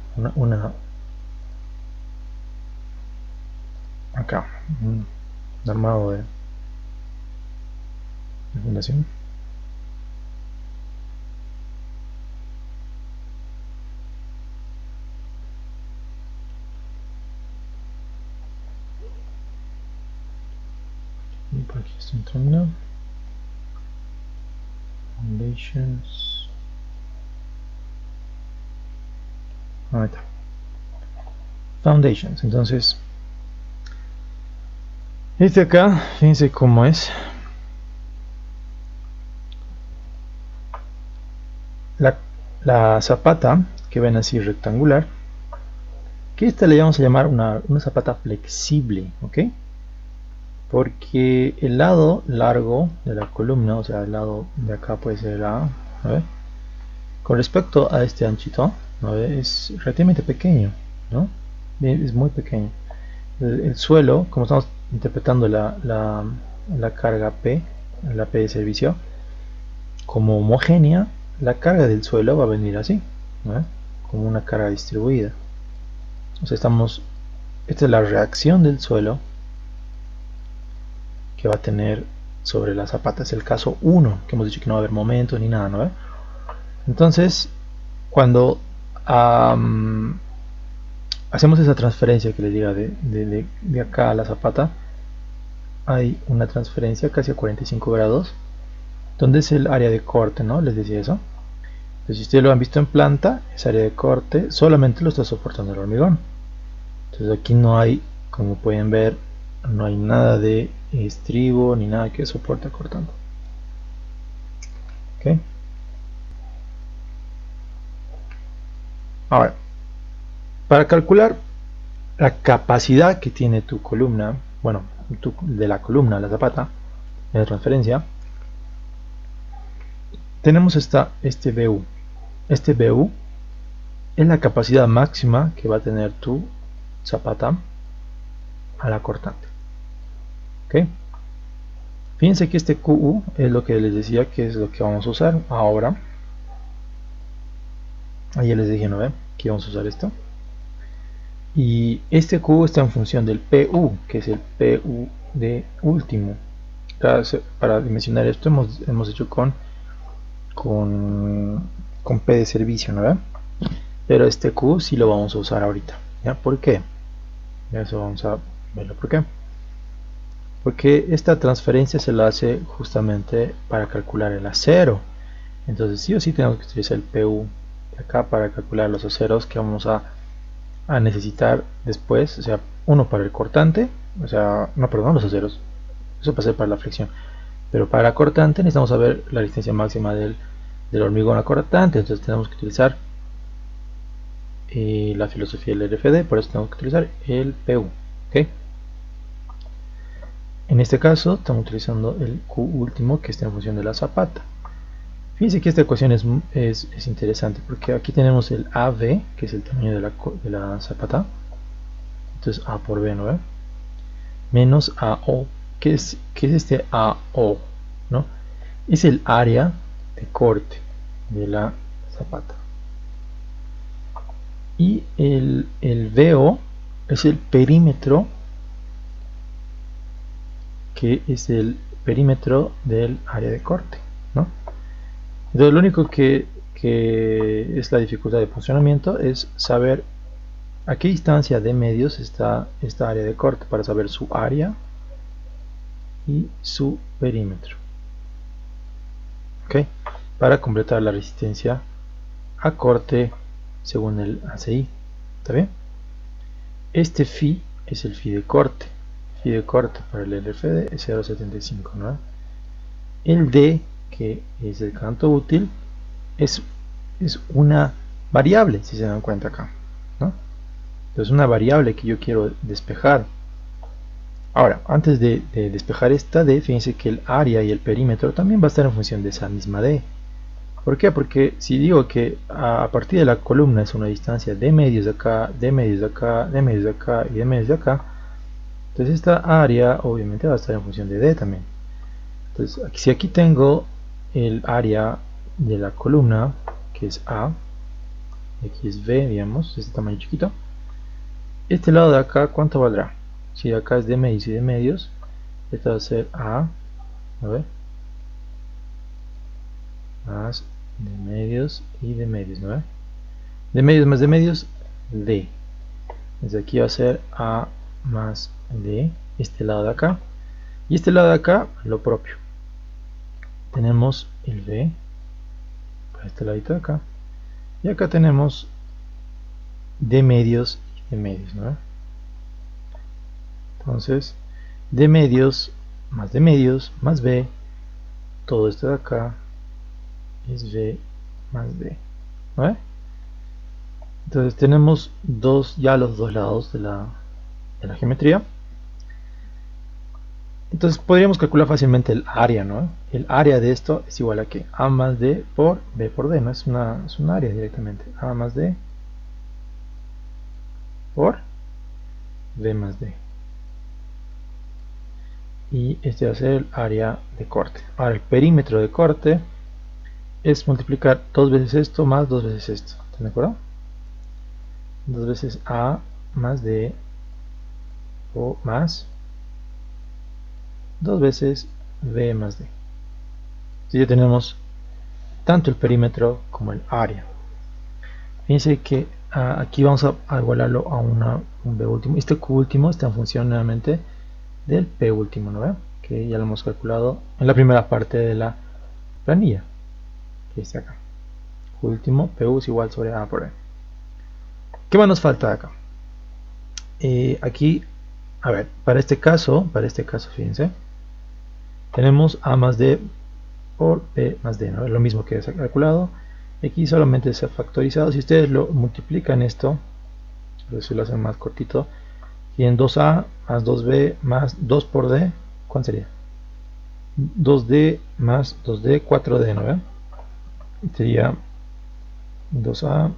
acá un armado de fundación. Y por aquí está entrando foundations. Ahí está, foundations. Entonces este acá, fíjense cómo es la zapata, que ven así rectangular, que esta le vamos a llamar una zapata flexible, ¿ok? Porque el lado largo de la columna, o sea, el lado de acá puede ser A, ¿no? Con respecto a este anchito, ¿no? Es relativamente pequeño, ¿no? Es muy pequeño. El suelo, como estamos interpretando la carga P, la P de servicio, como homogénea, la carga del suelo va a venir así, ¿no?, como una carga distribuida. O sea, esta es la reacción del suelo que va a tener sobre la zapata. Es el caso 1, que hemos dicho que no va a haber momentos ni nada, ¿no? Entonces, cuando hacemos esa transferencia que les diga de acá a la zapata, hay una transferencia casi a 45 grados, donde es el área de corte, ¿no? Les decía eso. Entonces, si ustedes lo han visto en planta, esa área de corte solamente lo está soportando el hormigón. Entonces aquí no hay, como pueden ver, no hay nada de estribo ni nada que soporte cortando. ¿Ok? Ahora, para calcular la capacidad que tiene tu columna, bueno, de la columna, la zapata, de transferencia, tenemos este BU. Este BU es la capacidad máxima que va a tener tu zapata a la cortante. ¿Ok? Fíjense que este QU es lo que les decía que es lo que vamos a usar ahora. Ayer les dije, ¿no ven? Que vamos a usar esto. Y este QU está en función del PU, que es el PU de último. Para dimensionar esto hemos hecho con P de servicio, ¿no ven? Pero este Q sí lo vamos a usar ahorita. ¿Ya? ¿Por qué? Ya eso vamos a verlo. ¿Por qué? Porque esta transferencia se la hace justamente para calcular el acero. Entonces sí o sí tenemos que utilizar el PU de acá para calcular los aceros que vamos a necesitar después. O sea, uno para el cortante, o sea, no, perdón, los aceros. Eso va a ser para la fricción. Pero para la cortante necesitamos saber la resistencia máxima del hormigón a cortante. Entonces tenemos que utilizar la filosofía del RFD, por eso tenemos que utilizar el PU. ¿Okay? En este caso estamos utilizando el Q último, que está en función de la zapata. Fíjense que esta ecuación es interesante porque aquí tenemos el AB, que es el tamaño de la zapata. Entonces A por B, ¿no? Menos AO. ¿Qué es este AO? ¿No? Es el área de corte de la zapata. Y el VO es el perímetro, que es el perímetro del área de corte, ¿no? Entonces lo único que es la dificultad de funcionamiento es saber a qué distancia de medios está esta área de corte para saber su área y su perímetro. ¿Ok? Para completar la resistencia a corte según el ACI. ¿Está bien? Este phi es el phi de corte. Phi de corte para el RFD es 0.75, ¿no? El D, que es el canto útil, es una variable, si se dan cuenta acá, ¿no? Entonces una variable que yo quiero despejar. Ahora, antes de despejar esta D, fíjense que el área y el perímetro también va a estar en función de esa misma D. ¿Por qué? Porque si digo que a partir de la columna es una distancia de medios de acá, de medios de acá, de medios de acá y de medios de acá, entonces esta área obviamente va a estar en función de D también. Entonces, si aquí tengo el área de la columna, que es A, y aquí es B, digamos, este tamaño chiquito, este lado de acá, ¿cuánto valdrá? Si acá es de medios y de medios, esto va a ser A ver, más de medios y de medios, ¿no? De medios más de medios, D. Desde aquí va a ser A más D, este lado de acá. Y este lado de acá, lo propio. Tenemos el B, para este ladito de acá. Y acá tenemos de medios y de medios, ¿no? Entonces, de medios más B, todo esto de acá es B más D, ¿no? Entonces tenemos ya los dos lados de la geometría. Entonces podríamos calcular fácilmente el área, ¿no? El área de esto es igual a que A más D por B por D, ¿no? Es un área directamente. A más D por B más D. Y este va a ser el área de corte. Ahora el perímetro de corte es multiplicar 2 veces esto más 2 veces esto. ¿Están de acuerdo? 2 veces A más D o más 2 veces B más D. Entonces ya tenemos tanto el perímetro como el área. Fíjense que aquí vamos a igualarlo a un B último. Este Q último está en función nuevamente del P último, ¿no ve? Que ya lo hemos calculado en la primera parte de la planilla, que está acá. Q último, PU es igual sobre A por B. ¿Qué más nos falta de acá? Aquí, a ver, para este caso, fíjense, tenemos A más D por P más D, ¿no? Lo mismo que se ha calculado. Aquí solamente se ha factorizado. Si ustedes lo multiplican esto, si lo hacen más cortito, tienen 2A más 2B más 2 por D, ¿cuánto sería? 2D más 2D, 4D, ¿no ven? Sería 2A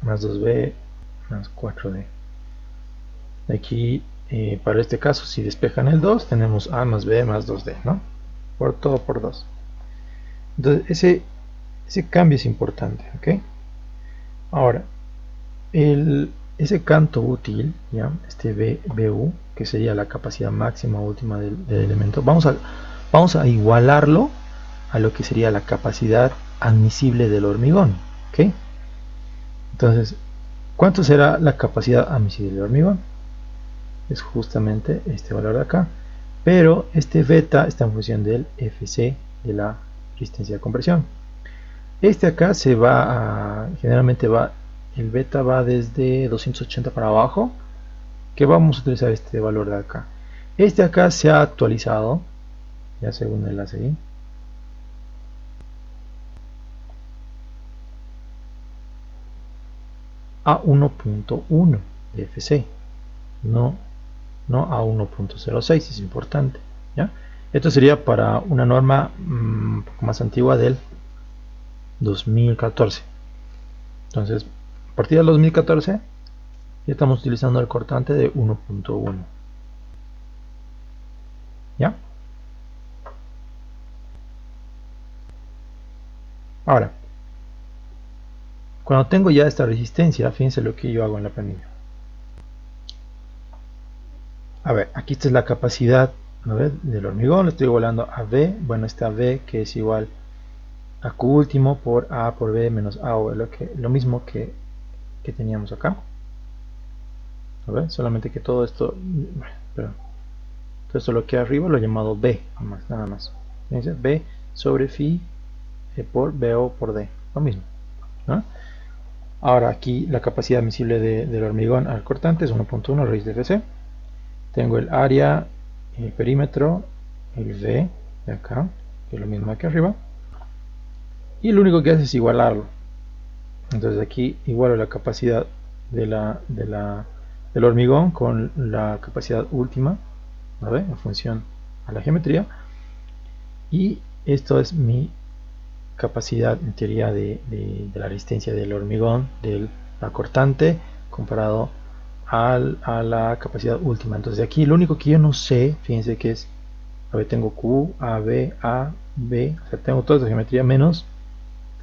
más 2B más 4D. Aquí, para este caso, si despejan el 2, tenemos A más B más 2D, ¿no? Por todo por 2. Entonces, ese cambio es importante, ¿ok? Ahora, ese canto útil, ¿ya? Este BU, que sería la capacidad máxima última del elemento, vamos a igualarlo a lo que sería la capacidad admisible del hormigón, ¿ok? Entonces, ¿cuánto será la capacidad admisible del hormigón? Es justamente este valor de acá, pero este beta está en función del FC, de la resistencia de compresión. Este acá se va a, generalmente va, el beta va desde 280 para abajo, que vamos a utilizar este valor de acá. Este acá se ha actualizado, ya según el ACI, a 1.1 de FC, no a 1.06, es importante, ¿ya? Esto sería para una norma un poco más antigua del 2014. Entonces, a partir del 2014 ya estamos utilizando el cortante de 1.1, ¿ya? Ahora, cuando tengo ya esta resistencia, fíjense lo que yo hago en la planilla. A ver, aquí esta es la capacidad, ¿no ves?, del hormigón. Le estoy igualando a V. Bueno, esta V que es igual a Q último por A por B menos A, o lo mismo que teníamos acá. ¿No ves? Solamente que todo esto, perdón, todo esto lo que arriba lo he llamado B, nada más. Fíjense, B sobre phi por BO por D, lo mismo, ¿no? Ahora aquí la capacidad admisible del hormigón al cortante es 1.1 raíz de FC. Tengo el área, el perímetro, el V de acá, que es lo mismo aquí arriba, y lo único que hace es igualarlo. Entonces aquí igualo la capacidad del hormigón con la capacidad última, ¿no ve?, en función a la geometría, y esto es mi capacidad en teoría de la resistencia del hormigón, del cortante, comparado a la capacidad última. Entonces aquí lo único que yo no sé, fíjense que es, a ver, tengo Q, A, B, o sea, tengo toda esta geometría menos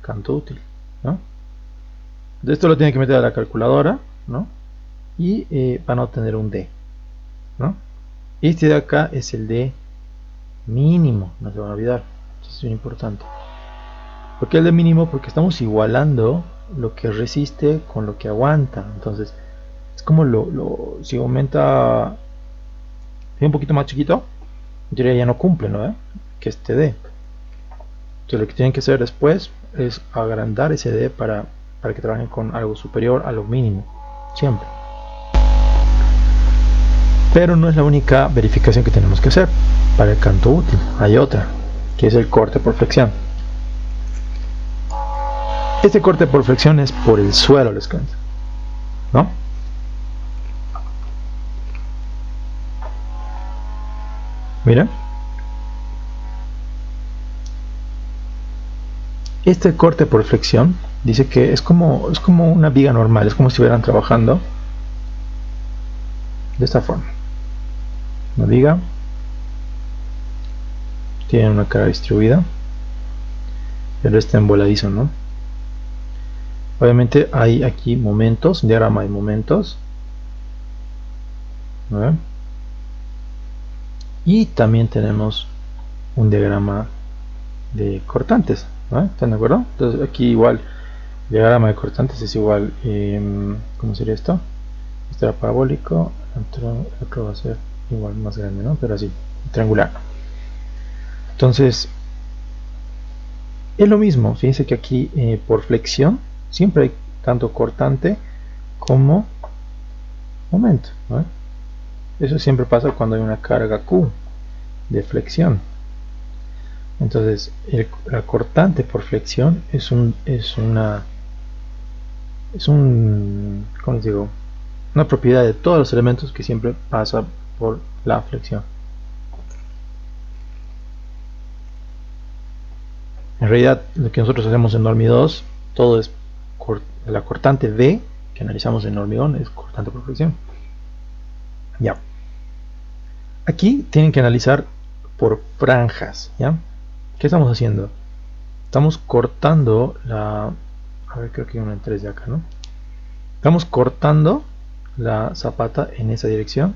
canto útil, ¿no? De esto lo tienen que meter a la calculadora, ¿no? Y van a obtener un D, ¿no? Este de acá es el D mínimo, no se van a olvidar, esto es muy importante. ¿Por qué el D mínimo? Porque estamos igualando lo que resiste con lo que aguanta. Entonces, es como si aumenta un poquito más chiquito, en teoría ya no cumple, ¿no? Que este D. Entonces lo que tienen que hacer después es agrandar ese D para que trabajen con algo superior a lo mínimo, siempre. Pero no es la única verificación que tenemos que hacer para el canto útil. Hay otra, que es el corte por flexión. Este corte por flexión es por el suelo, les cuento, ¿no? Miren, este corte por flexión dice que es como una viga normal, es como si estuvieran trabajando de esta forma. Una viga tiene una cara distribuida, pero está en voladizo, ¿no? Obviamente hay aquí momentos, un diagrama de momentos, ¿no? Y también tenemos un diagrama de cortantes, ¿no? ¿Están de acuerdo? Entonces aquí igual diagrama de cortantes es igual, ¿cómo sería esto? Esto era parabólico, el otro va a ser igual, más grande, ¿no? Pero así, triangular. Entonces, es lo mismo, fíjense que aquí por flexión siempre hay tanto cortante como momento, ¿no? Eso siempre pasa cuando hay una carga Q de flexión. Entonces, la cortante por flexión ¿cómo les digo? Una propiedad de todos los elementos que siempre pasa por la flexión. En realidad, lo que nosotros hacemos en Normi 2, todo es la cortante V que analizamos en hormigón es cortante por flexión. Ya. Aquí tienen que analizar por franjas, ¿ya? ¿Qué estamos haciendo? Estamos cortando la... A ver, creo que hay una en 3 de acá, ¿no? Estamos cortando la zapata en esa dirección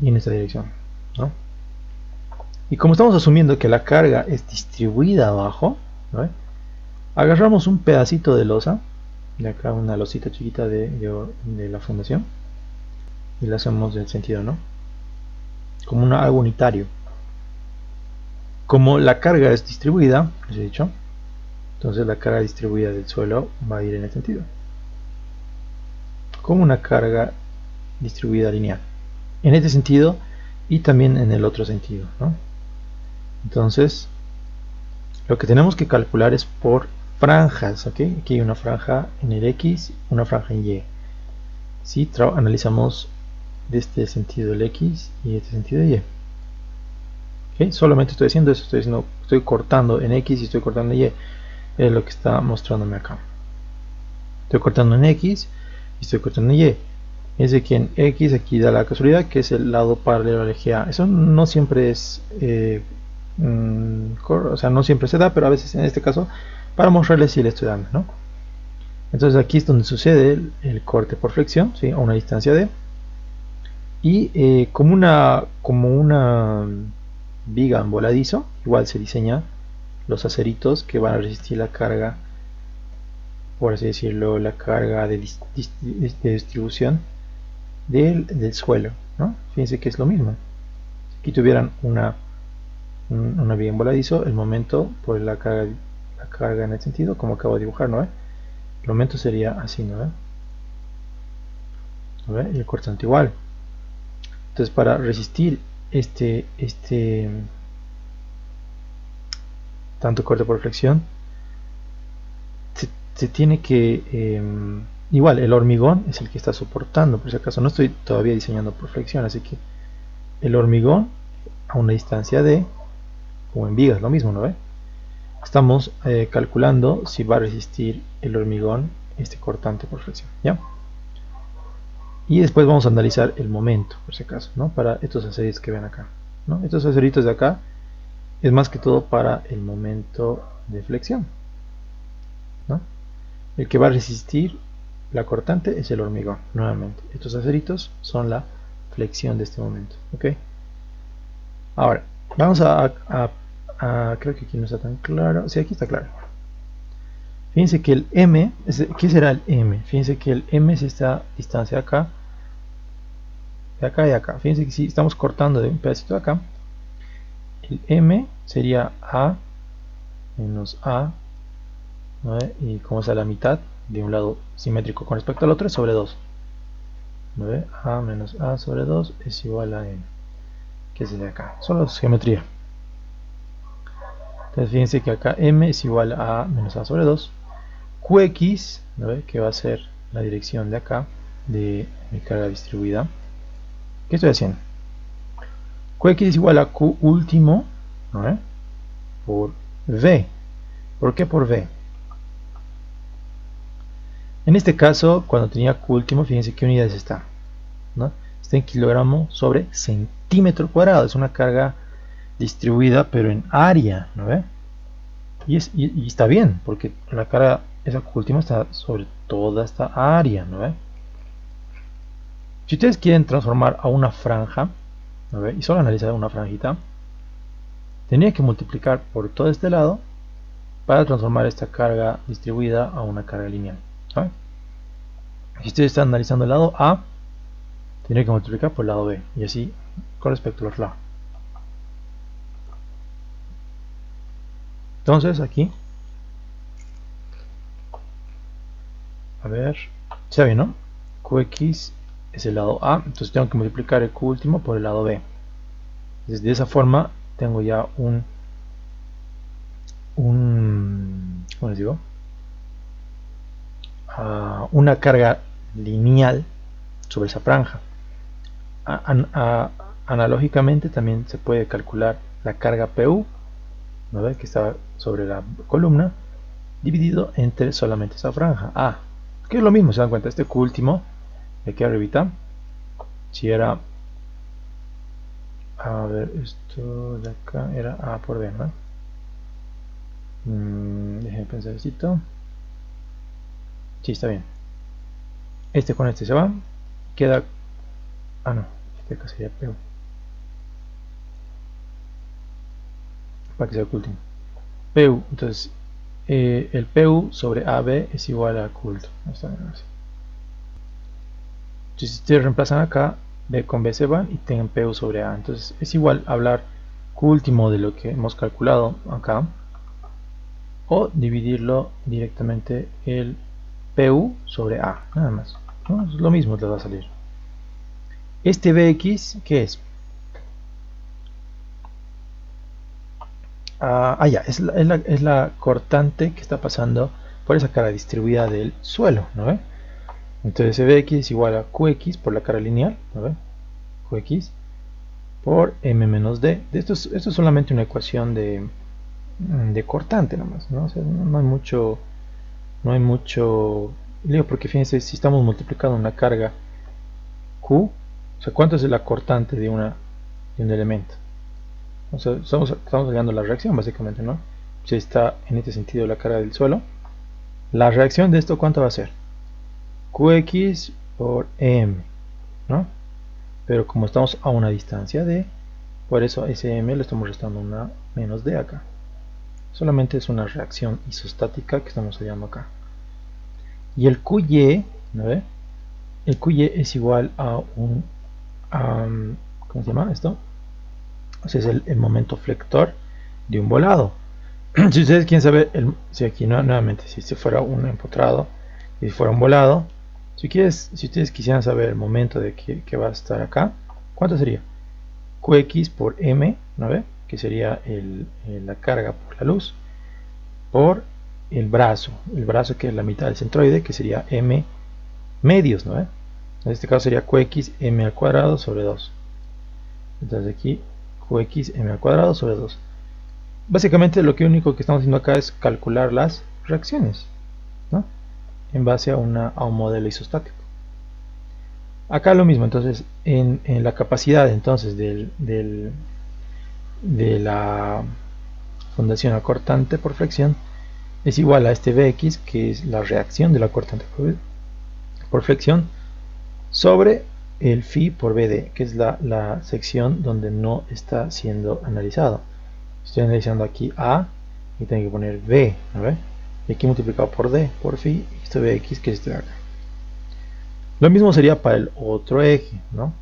y en esta dirección, ¿no? Y como estamos asumiendo que la carga es distribuida abajo, ¿no? Agarramos un pedacito de losa, de acá una losita chiquita de la fundación, y la hacemos del sentido, ¿no? Como algo unitario. Como la carga es distribuida, les he dicho, entonces la carga distribuida del suelo va a ir en el sentido. Como una carga distribuida lineal. En este sentido y también en el otro sentido, ¿no? Entonces, lo que tenemos que calcular es por franjas, ¿ok? Aquí hay una franja en el X, una franja en Y. Si analizamos de este sentido el X y este sentido Y. ¿Okay? Solamente estoy haciendo eso, estoy cortando en X y estoy cortando en Y. Es lo que está mostrándome acá. Estoy cortando en X y estoy cortando en Y. Es de que en X aquí da la casualidad que es el lado paralelo al eje A. Eso no siempre es... o sea, no siempre se da, pero a veces en este caso, para mostrarles si le estoy dando, ¿no? Entonces aquí es donde sucede el corte por flexión, ¿sí? A una distancia D. Y como una viga en voladizo, igual se diseña los aceritos que van a resistir la carga, por así decirlo, la carga de distribución del suelo, ¿no? Fíjense que es lo mismo. Si aquí tuvieran una viga en voladizo, el momento por la carga en el sentido, como acabo de dibujar, ¿no? El momento sería así, ¿no? Y el cortante igual. Entonces, para resistir tanto corte por flexión, se tiene que igual el hormigón es el que está soportando, por si acaso no estoy todavía diseñando por flexión, así que el hormigón a una distancia de, como en vigas, lo mismo, ¿no ve? Estamos calculando si va a resistir el hormigón este cortante por flexión, ¿ya? Y después vamos a analizar el momento, por si acaso, ¿no? Para estos aceritos que ven acá, ¿no? Estos aceritos de acá es más que todo para el momento de flexión, ¿no? El que va a resistir la cortante es el hormigón, nuevamente. Estos aceritos son la flexión de este momento, ¿ok? Ahora, vamos creo que aquí no está tan claro. Sí, aquí está claro. Fíjense que el M, ¿qué será el M? Fíjense que el M es esta distancia acá, de acá y acá. Fíjense que si estamos cortando de un pedacito de acá, el M sería A menos A, ¿no? Y como es a la mitad de un lado simétrico con respecto al otro, es sobre 2. ¿No? A menos A sobre 2 es igual a M, que es de acá. Solo es geometría. Entonces fíjense que acá M es igual a A menos A sobre 2. QX, ¿no? Que va a ser la dirección de acá, de mi carga distribuida. ¿Qué estoy haciendo? QX es igual a Q último, ¿no? Por V. ¿Por qué por V? En este caso, cuando tenía Q último, fíjense qué unidades está, ¿no? Está en kilogramo sobre centímetro cuadrado. Es una carga distribuida, pero en área, ¿no ve? Y está bien, porque la carga, esa Q última está sobre toda esta área, ¿no ve? Si ustedes quieren transformar a una franja, ¿no ve? Y solo analizar una franjita, tendría que multiplicar por todo este lado para transformar esta carga distribuida a una carga lineal. ¿Saben? Si ustedes están analizando el lado A, tiene que multiplicar por el lado B, y así con respecto al otro lado. Entonces aquí, a ver, ¿se ve, no? Qx es el lado A, entonces tengo que multiplicar el Q último por el lado B. Entonces, de esa forma tengo ya ¿cómo les digo? Una carga lineal sobre esa franja. Analógicamente también se puede calcular la carga PU, ¿no ve? Que está sobre la columna, dividido entre solamente esa franja A, que es lo mismo, se dan cuenta, este Q último de aquí arribita, si era, a ver, esto de acá era A por B, ¿no? Déjenme pensar esto. Sí, está bien. Este con este se va, queda, no, este acá sería PU, para que sea Q último. PU, entonces el PU sobre AB es igual a Q último. Entonces, si ustedes reemplazan acá, B con B se van y tienen PU sobre A. Entonces es igual hablar Q último de lo que hemos calculado acá, o dividirlo directamente el PU sobre A, nada más, ¿no? Es lo mismo que va a salir. Este BX, ¿qué es? Ya, es la cortante que está pasando por esa cara distribuida del suelo, ¿no ve? Entonces Bx es igual a Qx por la cara lineal, ¿no ve? Qx por m menos d. Esto es solamente una ecuación de cortante nomás, ¿no? O sea, no hay mucho lío, porque fíjense, si estamos multiplicando una carga Q, o sea, ¿cuánto es la cortante de un elemento? O sea, estamos hallando la reacción básicamente, ¿no? Si está en este sentido la carga del suelo, la reacción de esto, ¿cuánto va a ser? Qx por m, ¿no? Pero como estamos a una distancia d, por eso ese m le estamos restando una menos d acá. Solamente es una reacción isostática que estamos hallando acá. Y el Qy, ¿no ve? El Qy es igual a ¿cómo se llama esto? O sea, es el momento flector de un volado. Si ustedes quieren saber, si aquí nuevamente, si este fuera un empotrado y si fuera un volado, si ustedes quisieran saber el momento de que va a estar acá, ¿cuánto sería? Qx por m, ¿no ve? Que sería la carga por la luz, por el brazo que es la mitad del centroide, que sería m medios, ¿no ve? En este caso sería Qx m al cuadrado sobre 2. Entonces aquí Qx m al cuadrado sobre 2. Básicamente lo único que estamos haciendo acá es calcular las reacciones, ¿no? En base a un modelo isostático. Acá lo mismo, entonces en la capacidad entonces de la fundación acortante por fricción es igual a este Bx, que es la reacción de la cortante por fricción, sobre el phi por Bd, que es la sección donde no está siendo analizado. Estoy analizando aquí A y tengo que poner B, ¿no ve? Y aquí multiplicado por D, por phi, y esto Bx, que es este de acá. Lo mismo sería para el otro eje, ¿no?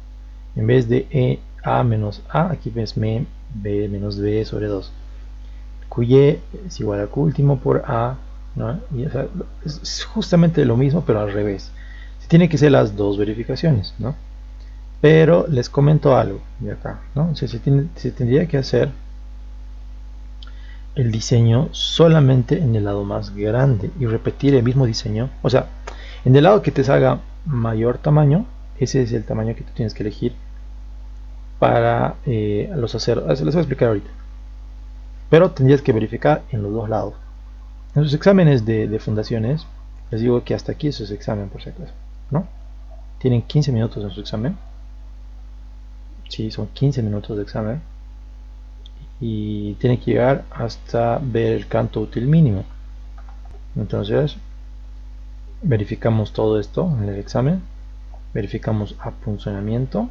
En vez de A menos A, aquí ves B menos B sobre 2. Qy es igual a Q último por A, ¿no? Y, o sea, es justamente lo mismo, pero al revés. Se tiene que hacer las dos verificaciones, ¿no? Pero les comento algo de acá, ¿no? O sea, se tendría que hacer el diseño solamente en el lado más grande y repetir el mismo diseño. O sea, en el lado que te salga mayor tamaño, ese es el tamaño que tú tienes que elegir para los aceros. Se los voy a explicar ahorita. Pero tendrías que verificar en los dos lados. En sus exámenes de fundaciones, les digo que hasta aquí es su examen, por si acaso, ¿no? Tienen 15 minutos en su examen. Sí, son 15 minutos de examen. Y tienen que llegar hasta ver el canto útil mínimo. Entonces, verificamos todo esto en el examen. Verificamos apunzonamiento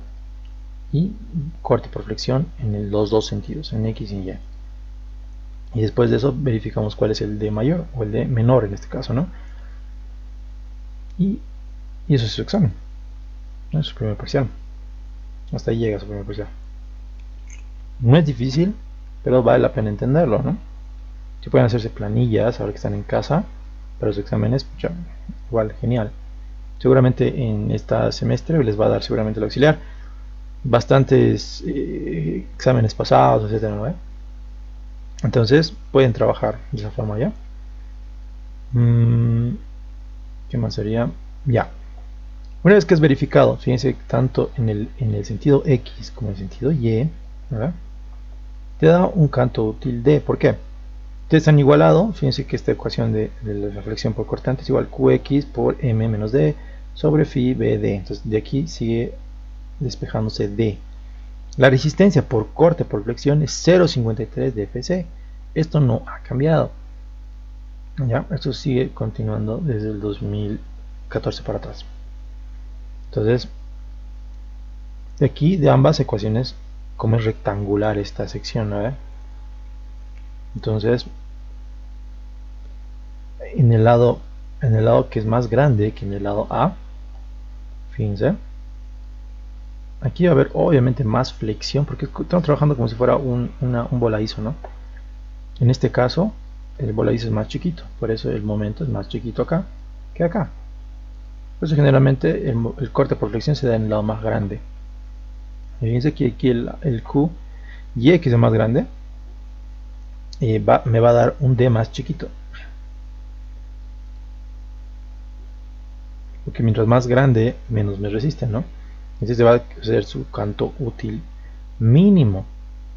y corte por flexión en los dos sentidos, en X y en Y. y después de eso verificamos cuál es el D mayor o el D menor en este caso, ¿no? Y eso es su examen, ¿no? Es su primer parcial. Hasta ahí llega su primer parcial. No es difícil, pero vale la pena entenderlo, ¿no? Si pueden hacerse planillas ahora que están en casa para sus exámenes, pues igual, genial. Seguramente en este semestre les va a dar seguramente el auxiliar bastantes exámenes pasados, etcétera, ¿no? Entonces pueden trabajar de esa forma ya. ¿Qué más sería? Ya. Una vez que es verificado, fíjense, tanto en el sentido X como en el sentido Y, ¿verdad? Te da un canto útil D. ¿Por qué? Ustedes han igualado, fíjense que esta ecuación de la reflexión por cortante es igual a QX por M menos D sobre phi BD. Entonces de aquí sigue despejándose D. La resistencia por corte por flexión es 0,53 dFc. Esto no ha cambiado. ¿Ya? Esto sigue continuando desde el 2014 para atrás. Entonces, de aquí de ambas ecuaciones, como es rectangular esta sección, ¿no? Entonces, en el lado que es más grande que en el lado A, fíjense, aquí va a haber obviamente más flexión porque estamos trabajando como si fuera un voladizo, ¿no? En este caso el voladizo es más chiquito, por eso el momento es más chiquito acá que acá. Por eso generalmente el corte por flexión se da en el lado más grande. Fíjense que aquí el Q y X es más grande, me va a dar un D más chiquito, porque mientras más grande menos me resiste, ¿no? Entonces va a ser su canto útil mínimo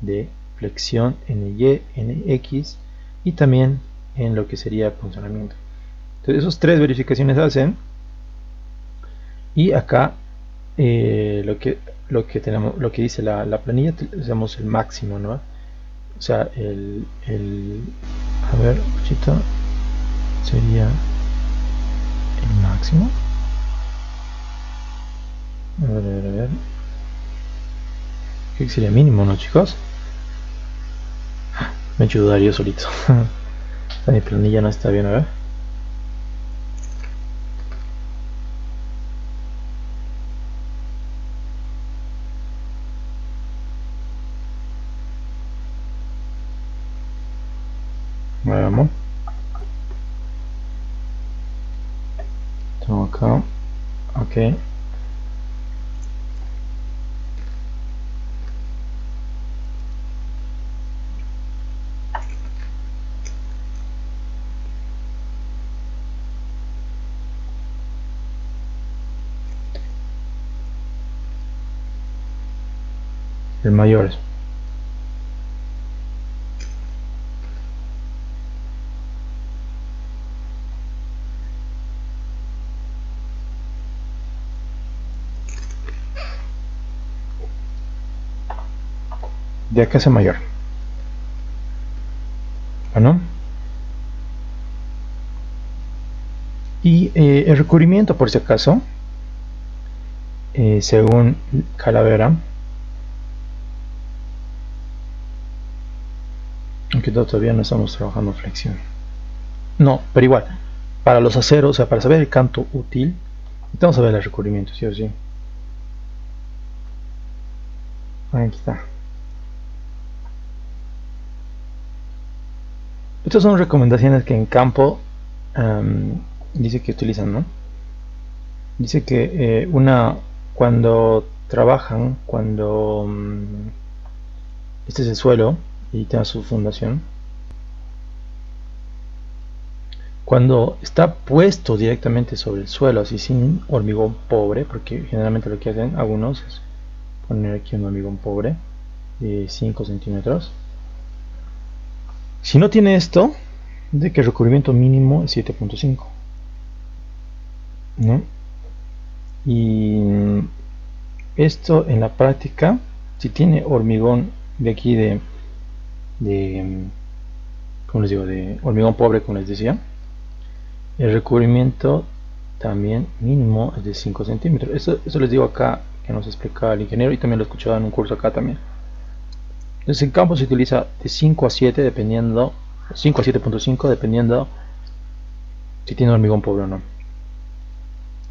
de flexión en Y, en X y también en lo que sería el funcionamiento. Entonces esas tres verificaciones hacen, y acá lo que tenemos, lo que dice la planilla, usamos el máximo, ¿no? O sea, a ver, poquito, sería el máximo. A ver. ¿Qué sería mínimo, no, chicos? Me he hecho dudar yo solito. Mi planilla no está bien, a ver. Vamos. Tengo acá. Ok. El mayor es. De acá es el mayor. Bueno. Y el recubrimiento, por si acaso, según Calavera, aunque todavía no estamos trabajando flexión. No, pero igual, para los aceros, o sea, para saber el canto útil, necesitamos saber el recubrimiento, sí o sí. Aquí está. Estas son recomendaciones que en campo dice que utilizan, ¿no? Dice que cuando trabajan, cuando este es el suelo y tiene su fundación, cuando está puesto directamente sobre el suelo, así sin hormigón pobre, porque generalmente lo que hacen algunos es poner aquí un hormigón pobre de 5 centímetros. Si no tiene esto, de que el recubrimiento mínimo es 7.5, ¿no? Y esto en la práctica, si tiene hormigón de aquí de como les digo, de hormigón pobre, como les decía, el recubrimiento también mínimo es de 5 centímetros. Eso les digo acá, que nos explicaba el ingeniero, y también lo he escuchado en un curso acá también. Entonces en campo se utiliza de 5 a 7 dependiendo, 5 a 7.5 dependiendo si tiene hormigón pobre o no.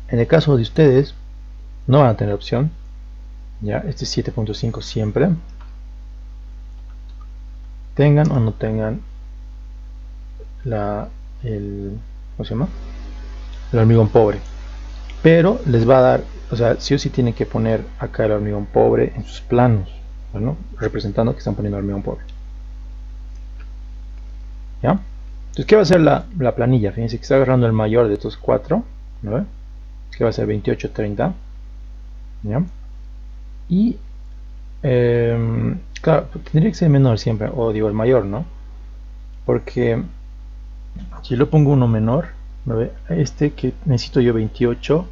En el caso de ustedes no van a tener opción, ya este es 7.5 siempre, tengan o no tengan ¿cómo se llama? El hormigón pobre, pero les va a dar, o sea, sí o sí tienen que poner acá el hormigón pobre en sus planos, bueno, representando que están poniendo hormigón pobre. ¿Ya? Entonces, ¿qué va a hacer la planilla? Fíjense que está agarrando el mayor de estos cuatro, ¿no? Que va a ser 2830, ¿ya? Y claro, tendría que ser menor siempre, o digo el mayor, ¿no? Porque si lo pongo uno menor, ¿no ve? Este que necesito yo 28,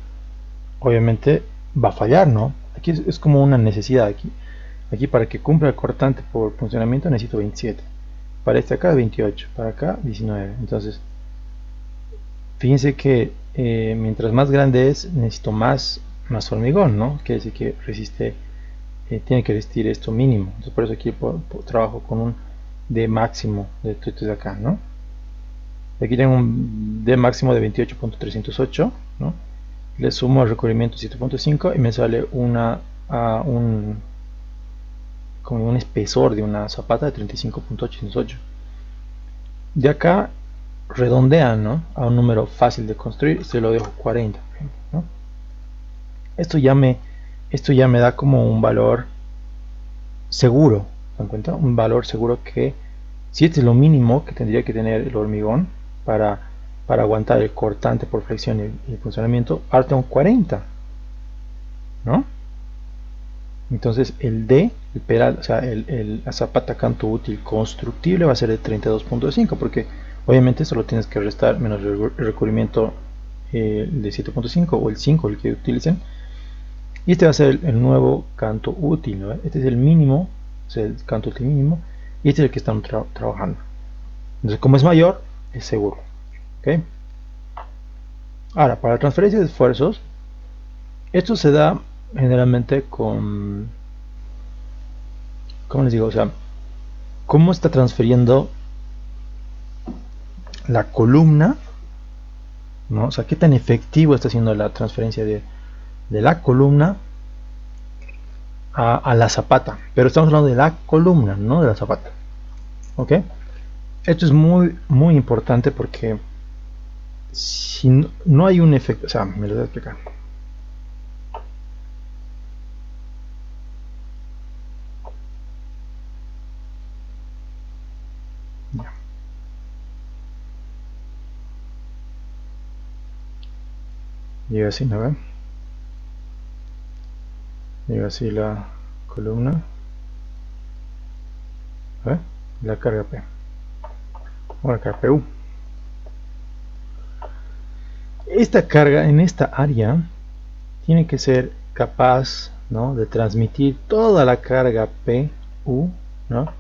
obviamente va a fallar, ¿no? Aquí es como una necesidad. Aquí para que cumpla el cortante por funcionamiento necesito 27. Para este acá 28, para acá 19. Entonces, fíjense que mientras más grande es, necesito más hormigón, ¿no? Quiere decir que resiste, tiene que resistir esto mínimo. Entonces, por eso aquí trabajo con un D máximo de acá, ¿no? Aquí tengo un D máximo de 28.308, ¿no? Le sumo el recubrimiento 7.5 y me sale como un espesor de una zapata de 35.808. De acá redondean, ¿no? A un número fácil de construir, se lo dejo 40, ¿no? Esto ya me da como un valor seguro, ¿se dan cuenta? Un valor seguro que si este es lo mínimo que tendría que tener el hormigón para aguantar el cortante por flexión y funcionamiento, ahora tengo 40, ¿no? Entonces el D, el pedal, o sea, la zapata canto útil constructible va a ser de 32.5, porque obviamente solo tienes que restar menos el recubrimiento de 7.5 o el 5, el que utilicen, y este va a ser el nuevo canto útil, ¿no? Este es el mínimo, o sea, el canto útil mínimo, y este es el que estamos trabajando. Entonces, como es mayor, es seguro. ¿Okay? Ahora, para la transferencia de esfuerzos, esto se da generalmente con, ¿cómo les digo? O sea, cómo está transfiriendo la columna, ¿no? O sea, qué tan efectivo está haciendo la transferencia de la columna a la zapata. Pero estamos hablando de la columna, no de la zapata. ¿Ok? Esto es muy, muy importante porque si no hay un efecto, o sea, me lo voy a explicar. Ya. Llega así, ¿no ven? Llega así la columna, ¿ve? La carga P. Ahora carga PU. Esta carga en esta área tiene que ser capaz, ¿no?, de transmitir toda la carga PU, ¿no?,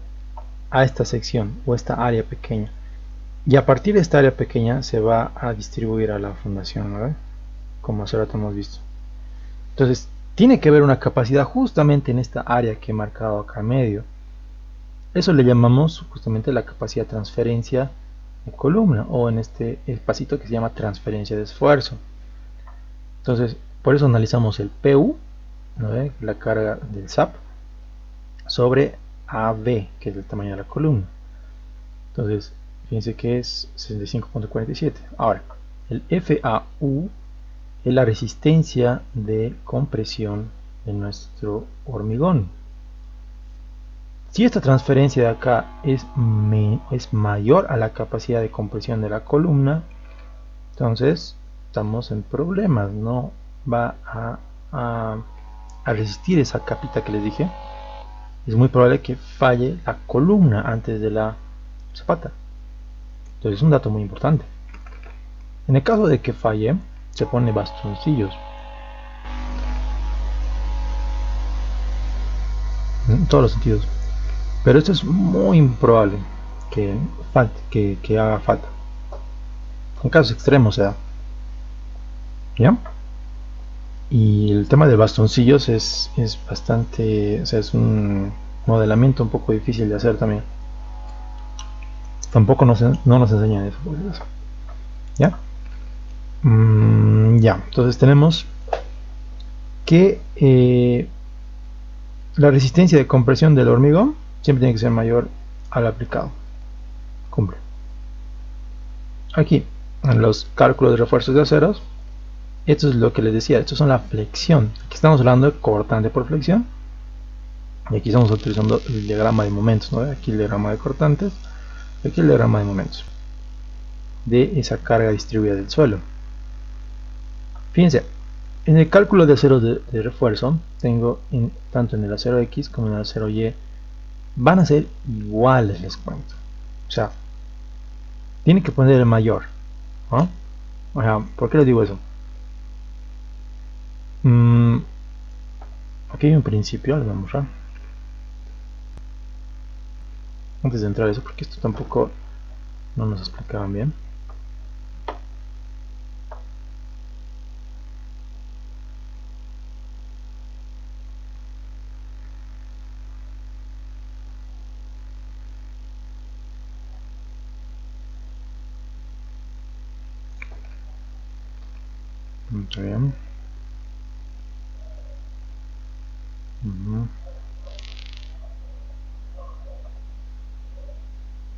a esta sección o esta área pequeña, y a partir de esta área pequeña se va a distribuir a la fundación, ¿no?, como hace rato hemos visto. Entonces tiene que haber una capacidad justamente en esta área que he marcado acá en medio. Eso le llamamos justamente la capacidad de transferencia de columna, o en este espacito que se llama transferencia de esfuerzo. Entonces, por eso analizamos el PU, ¿no?, la carga del SAP, sobre AB, que es el tamaño de la columna. Entonces, fíjense que es 65.47. Ahora, el FAU es la resistencia de compresión de nuestro hormigón. Si esta transferencia de acá es mayor a la capacidad de compresión de la columna, entonces estamos en problemas, no va a resistir esa capita que les dije. Es muy probable que falle la columna antes de la zapata. Entonces es un dato muy importante. En el caso de que falle, se pone bastoncillos en todos los sentidos, pero esto es muy improbable que falte, que haga falta. En casos extremos se da, ¿ya? Y el tema de bastoncillos es bastante, o sea, es un modelamiento un poco difícil de hacer también. Tampoco no nos enseñan eso, por eso. ¿Ya? Ya, entonces tenemos que la resistencia de compresión del hormigón siempre tiene que ser mayor al aplicado. Cumple. Aquí, en los cálculos de refuerzos de aceros, esto es lo que les decía, esto son la flexión. Aquí estamos hablando de cortante por flexión. Y aquí estamos utilizando el diagrama de momentos, ¿no? Aquí el diagrama de cortantes, aquí el diagrama de momentos de esa carga distribuida del suelo. Fíjense, en el cálculo de aceros de refuerzo, tengo tanto en el acero X como en el acero Y, van a ser iguales, les cuento. O sea, tiene que poner el mayor, ¿no? O sea, ¿por qué les digo eso? Aquí hay un principio, les voy a mostrar. Antes de entrar a eso, porque esto tampoco no nos explicaban bien. Muy bien.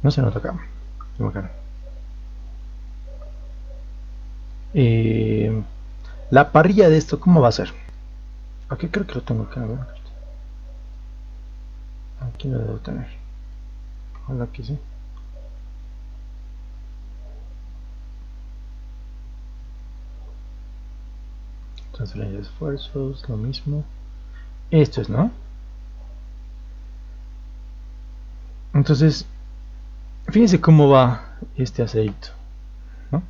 No se nota acá. Qué bacán. La parrilla de esto, ¿cómo va a ser? Aquí creo que lo tengo acá. A ver. Aquí lo debo tener. Ojalá que sí. Transferencia de esfuerzos, lo mismo. Esto es, ¿no? Entonces, fíjense cómo va este aceito, ¿no?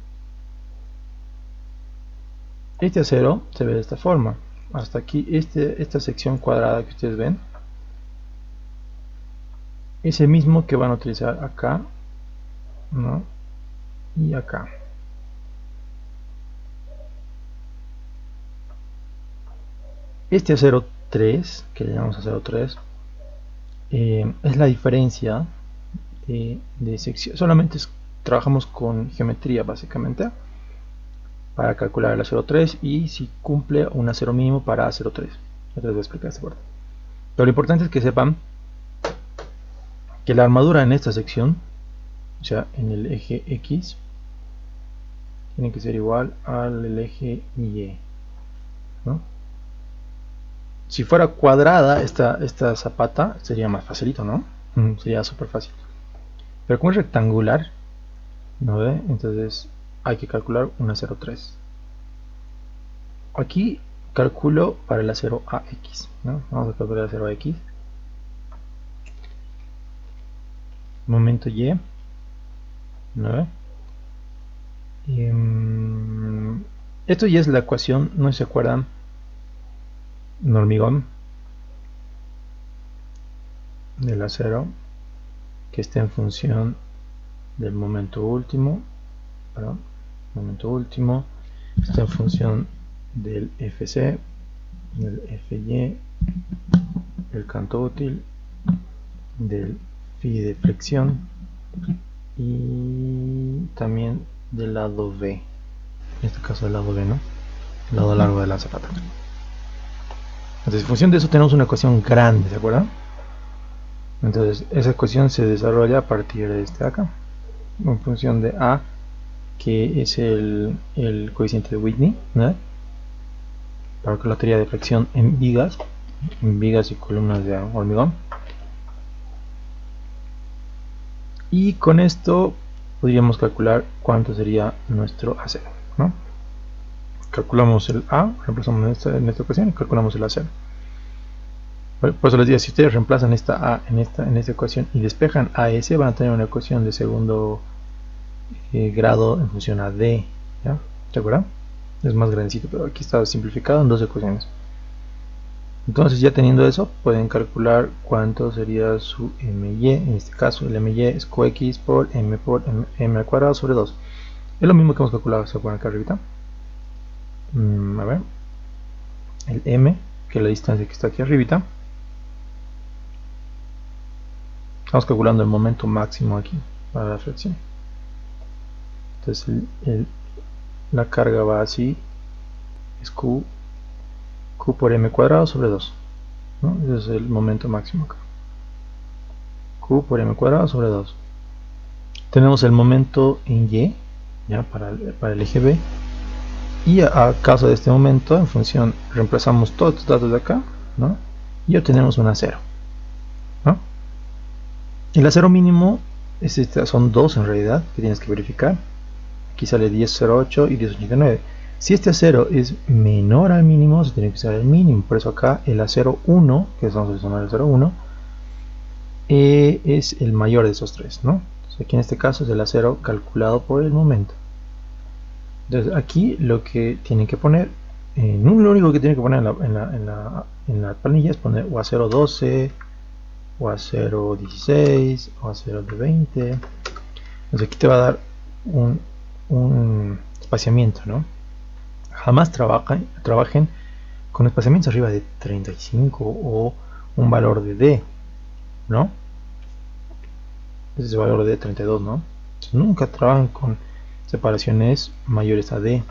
Este acero se ve de esta forma. Hasta aquí, esta sección cuadrada que ustedes ven, es el mismo que van a utilizar acá, ¿no? Y acá. Este acero 3, que le llamamos acero 3, es la diferencia de sección. Solamente trabajamos con geometría básicamente para calcular el acero 3 y si cumple un acero mínimo para acero 3. Ya les voy a explicar esta parte. Pero lo importante es que sepan que la armadura en esta sección, o sea, en el eje X, tiene que ser igual al eje Y, ¿no? Si fuera cuadrada esta zapata, sería más facilito, ¿no? Sería súper fácil. Pero como es rectangular, ¿no ve? Entonces hay que calcular un acero 3. Aquí calculo para el acero AX, ¿no? Vamos a calcular el acero AX. Momento Y, ¿no ve? Esto ya es la ecuación, no se acuerdan, en hormigón del acero, que está en función del momento último, perdón, momento último, está en función del FC, del FY, del canto útil, del phi de flexión y también del lado B, en este caso del lado B, ¿no? El lado largo de la zapata. Entonces, en función de eso tenemos una ecuación grande, ¿se acuerdan? Entonces, esa ecuación se desarrolla a partir de este de acá, en función de A, que es el coeficiente de Whitney, ¿no? Para la teoría de flexión en vigas y columnas de hormigón. Y con esto podríamos calcular cuánto sería nuestro acero, ¿no? Calculamos el A, reemplazamos en esta ocasión y calculamos el acero. Por eso les digo, si ustedes reemplazan esta A en esta ecuación y despejan a S, van a tener una ecuación de segundo grado en función a D, ¿ya? ¿Se acuerdan? Es más grandecito, pero aquí está simplificado en dos ecuaciones. Entonces, ya teniendo eso, pueden calcular cuánto sería su MY. En este caso, el MY es cox por M al cuadrado sobre 2. Es lo mismo que hemos calculado, ¿se acuerdan acá arriba? A ver, el M, que es la distancia que está aquí arribita, Estamos calculando el momento máximo aquí para la fracción. Entonces la carga va así, es Q por m cuadrado sobre 2, ¿no? Ese es el momento máximo acá. Q por m cuadrado sobre 2. Tenemos el momento en Y, ya para el eje B, y a causa de este momento, en función, reemplazamos todos estos datos de acá, ¿no? Y obtenemos una 0, ¿no? El acero mínimo son dos en realidad que tienes que verificar. Aquí sale 1008 y 1089. Si este acero es menor al mínimo, se tiene que usar el mínimo. Por eso acá el acero 1, que vamos a llamar el acero 1, es el mayor de esos tres, ¿no? Entonces aquí en este caso es el acero calculado por el momento. Entonces aquí lo que tienen que poner, lo único que tienen que poner en la planilla es poner o acero 12, o acero 16, o acero de 20. Entonces aquí te va a dar un espaciamiento, ¿no? Jamás trabajen con espaciamientos arriba de 35 o un valor de D, ¿no? Ese es el valor de 32, ¿no? Entonces, nunca trabajen con separaciones mayores a D.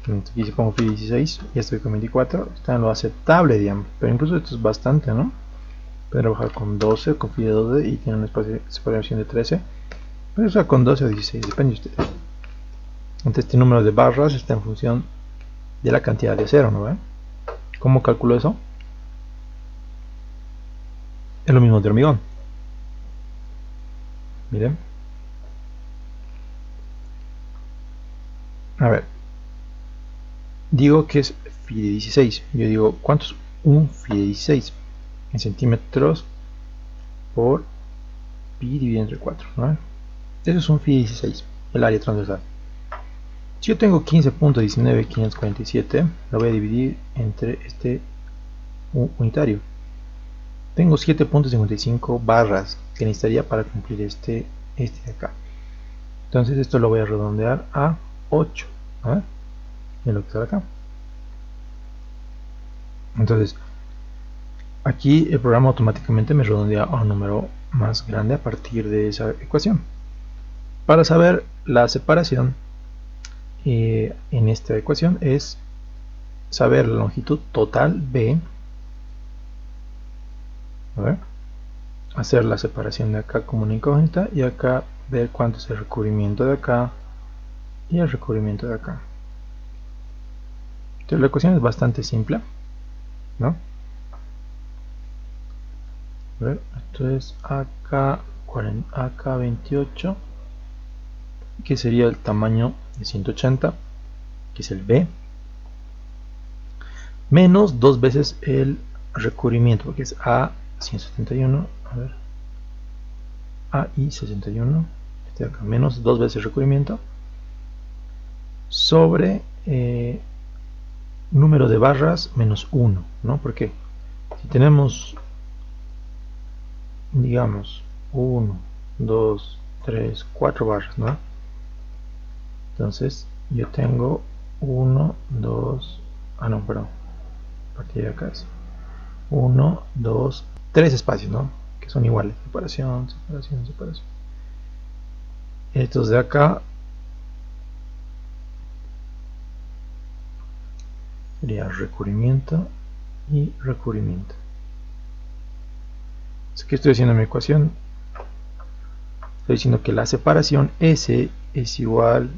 Aquí si pongo phi 16, ya estoy con 24, está en lo aceptable, digamos, pero incluso esto es bastante, ¿no? Pueden trabajar con 12 o con phi de 12 y tienen una separación de 13, pero eso con 12 o 16, depende de ustedes. Entonces este número de barras está en función de la cantidad de acero, ¿no? ¿Cómo calculo eso? Es lo mismo de hormigón. Miren. A ver. Digo que es phi de 16. Yo digo, ¿cuánto es un phi de 16? En centímetros por pi dividido entre 4, ¿no? Eso es un phi de 16, el área transversal. Si yo tengo 15.19547, lo voy a dividir entre este unitario. Tengo 7.55 barras que necesitaría para cumplir este de acá. Entonces esto lo voy a redondear a 8, ¿no? En lo que sale acá. Entonces aquí el programa automáticamente me redondea a un número más grande a partir de esa ecuación. Para saber la separación en esta ecuación es saber la longitud total B, a ver, hacer la separación de acá como una incógnita y acá ver cuánto es el recubrimiento de acá y el recubrimiento de acá. Entonces la ecuación es bastante simple, ¿no? A ver, esto es AK28, que sería el tamaño de 180, que es el B, menos 2 veces el recubrimiento, que es A171, a ver, AI61, este de acá, menos 2 veces el recubrimiento, sobre número de barras menos 1, ¿no? Porque si tenemos, digamos, 1, 2, 3, 4 barras, ¿no? Entonces yo tengo 1, 2, no, perdón, a partir de acá es 1, 2, 3 espacios, ¿no? Que son iguales, separación, separación, separación. Estos de acá sería recubrimiento y recubrimiento. Es que estoy haciendo mi ecuación. Estoy diciendo que la separación S es igual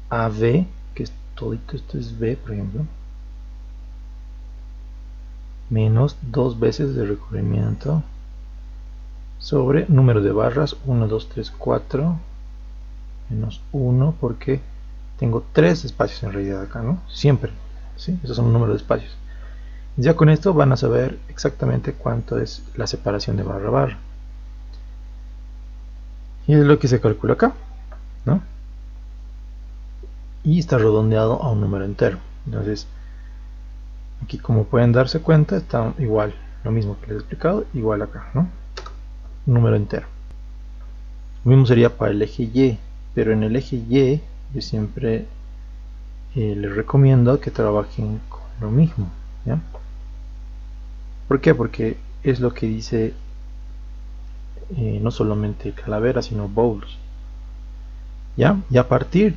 a V, que es todito esto es V, por ejemplo, menos 2 veces de recubrimiento sobre número de barras 1, 2, 3, 4 menos 1, porque tengo 3 espacios en realidad acá, ¿no? Siempre, ¿sí? Esos son un número de espacios. Ya con esto van a saber exactamente cuánto es la separación de barra a barra. Y es lo que se calcula acá, ¿no? Y está redondeado a un número entero. Entonces, aquí como pueden darse cuenta, está igual, lo mismo que les he explicado, igual acá, ¿no? Un número entero. Lo mismo sería para el eje Y, pero en el eje Y yo siempre les recomiendo que trabajen con lo mismo, ¿ya? ¿Por qué? Porque es lo que dice no solamente calaveras sino bowls. ¿Ya? Y a partir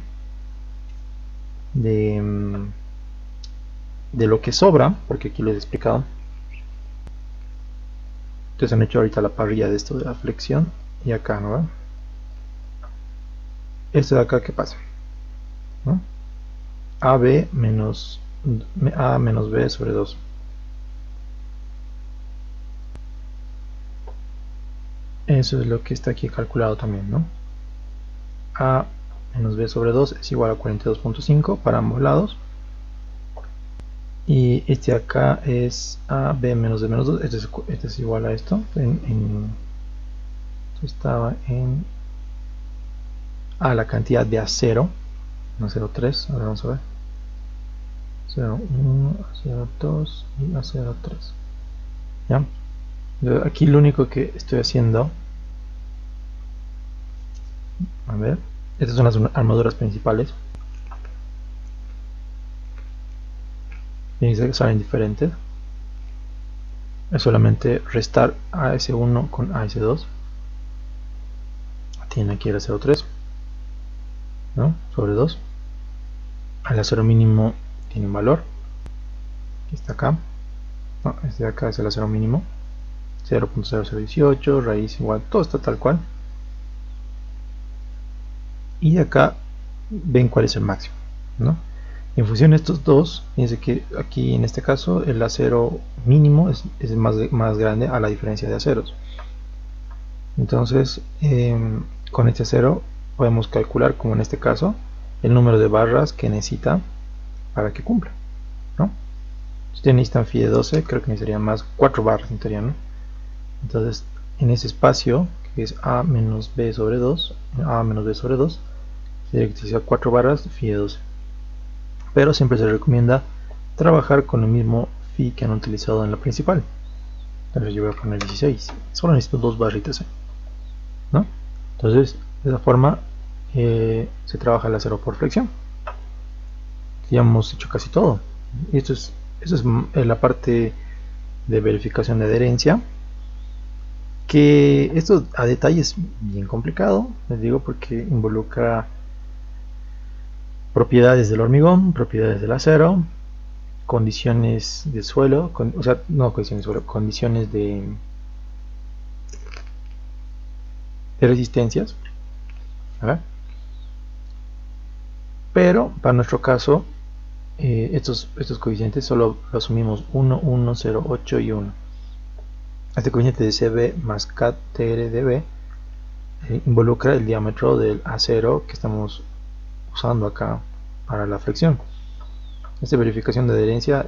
de lo que sobra, porque aquí les he explicado, entonces han hecho ahorita la parrilla de esto de la flexión, y acá, ¿no? Esto de acá, ¿qué pasa? ¿No? AB menos A menos B sobre 2. Eso es lo que está aquí calculado también, ¿no? A menos B sobre 2 es igual a 42.5 para ambos lados. Y este acá es AB menos D menos 2. Este es igual a esto. Esto estaba en la cantidad de acero. No, 0,3. Ahora vamos a ver. 0,1, 0,2 y a 0,3. ¿Ya? Aquí lo único que estoy haciendo, a ver, estas son las armaduras principales. Fíjense que salen diferentes. Es solamente restar AS1 con AS2. Tiene aquí el A03, ¿no? Sobre 2. El acero mínimo tiene un valor. Aquí está acá. No, este de acá es el acero mínimo. 0.0018, raíz igual, todo está tal cual. Y acá ven cuál es el máximo, ¿no? En función de estos dos, fíjense que aquí en este caso el acero mínimo es más grande a la diferencia de aceros. Entonces, con este acero podemos calcular, como en este caso, el número de barras que necesita para que cumpla, ¿no? Si ustedes necesitan FI de 12, creo que necesitarían más, 4 barras necesitarían, ¿no? Entonces, en ese espacio, que es A menos B sobre 2, A menos B sobre 2, sería que utiliza 4 barras, FI de 12. Pero siempre se recomienda trabajar con el mismo FI que han utilizado en la principal. Entonces yo voy a poner 16. Solo necesito 2 barritas, ¿no? Entonces, de esa forma se trabaja el acero por flexión. Ya hemos hecho casi todo. Y esto es la parte de verificación de adherencia, que esto a detalle es bien complicado, les digo, porque involucra propiedades del hormigón, propiedades del acero, condiciones del suelo, o sea, no condiciones de suelo, condiciones de resistencias, ¿verdad? Pero para nuestro caso, estos coeficientes solo lo asumimos 1, 1, 0, 8 y 1. Este coeficiente de CB más KTRDB involucra el diámetro del acero que estamos usando acá para la flexión. Esta verificación de adherencia,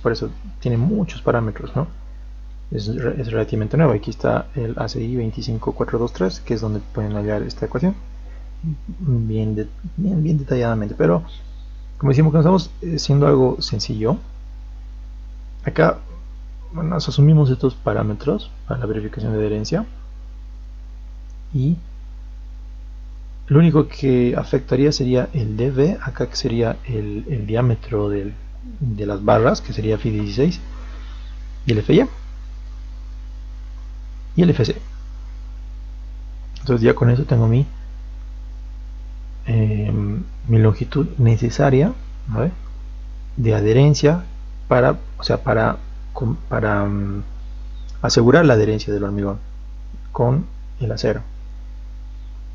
por eso tiene muchos parámetros, ¿no? Es relativamente nuevo. Aquí está el ACI 25423, que es donde pueden hallar esta ecuación bien detalladamente, pero como decimos que estamos haciendo algo sencillo, acá nos asumimos estos parámetros para la verificación de adherencia, y lo único que afectaría sería el dB, acá que sería el diámetro de las barras, que sería Fi 16, y el Fy y el Fc. Entonces ya con eso tengo mi longitud necesaria, ¿vale?, de adherencia para asegurar la adherencia del hormigón con el acero.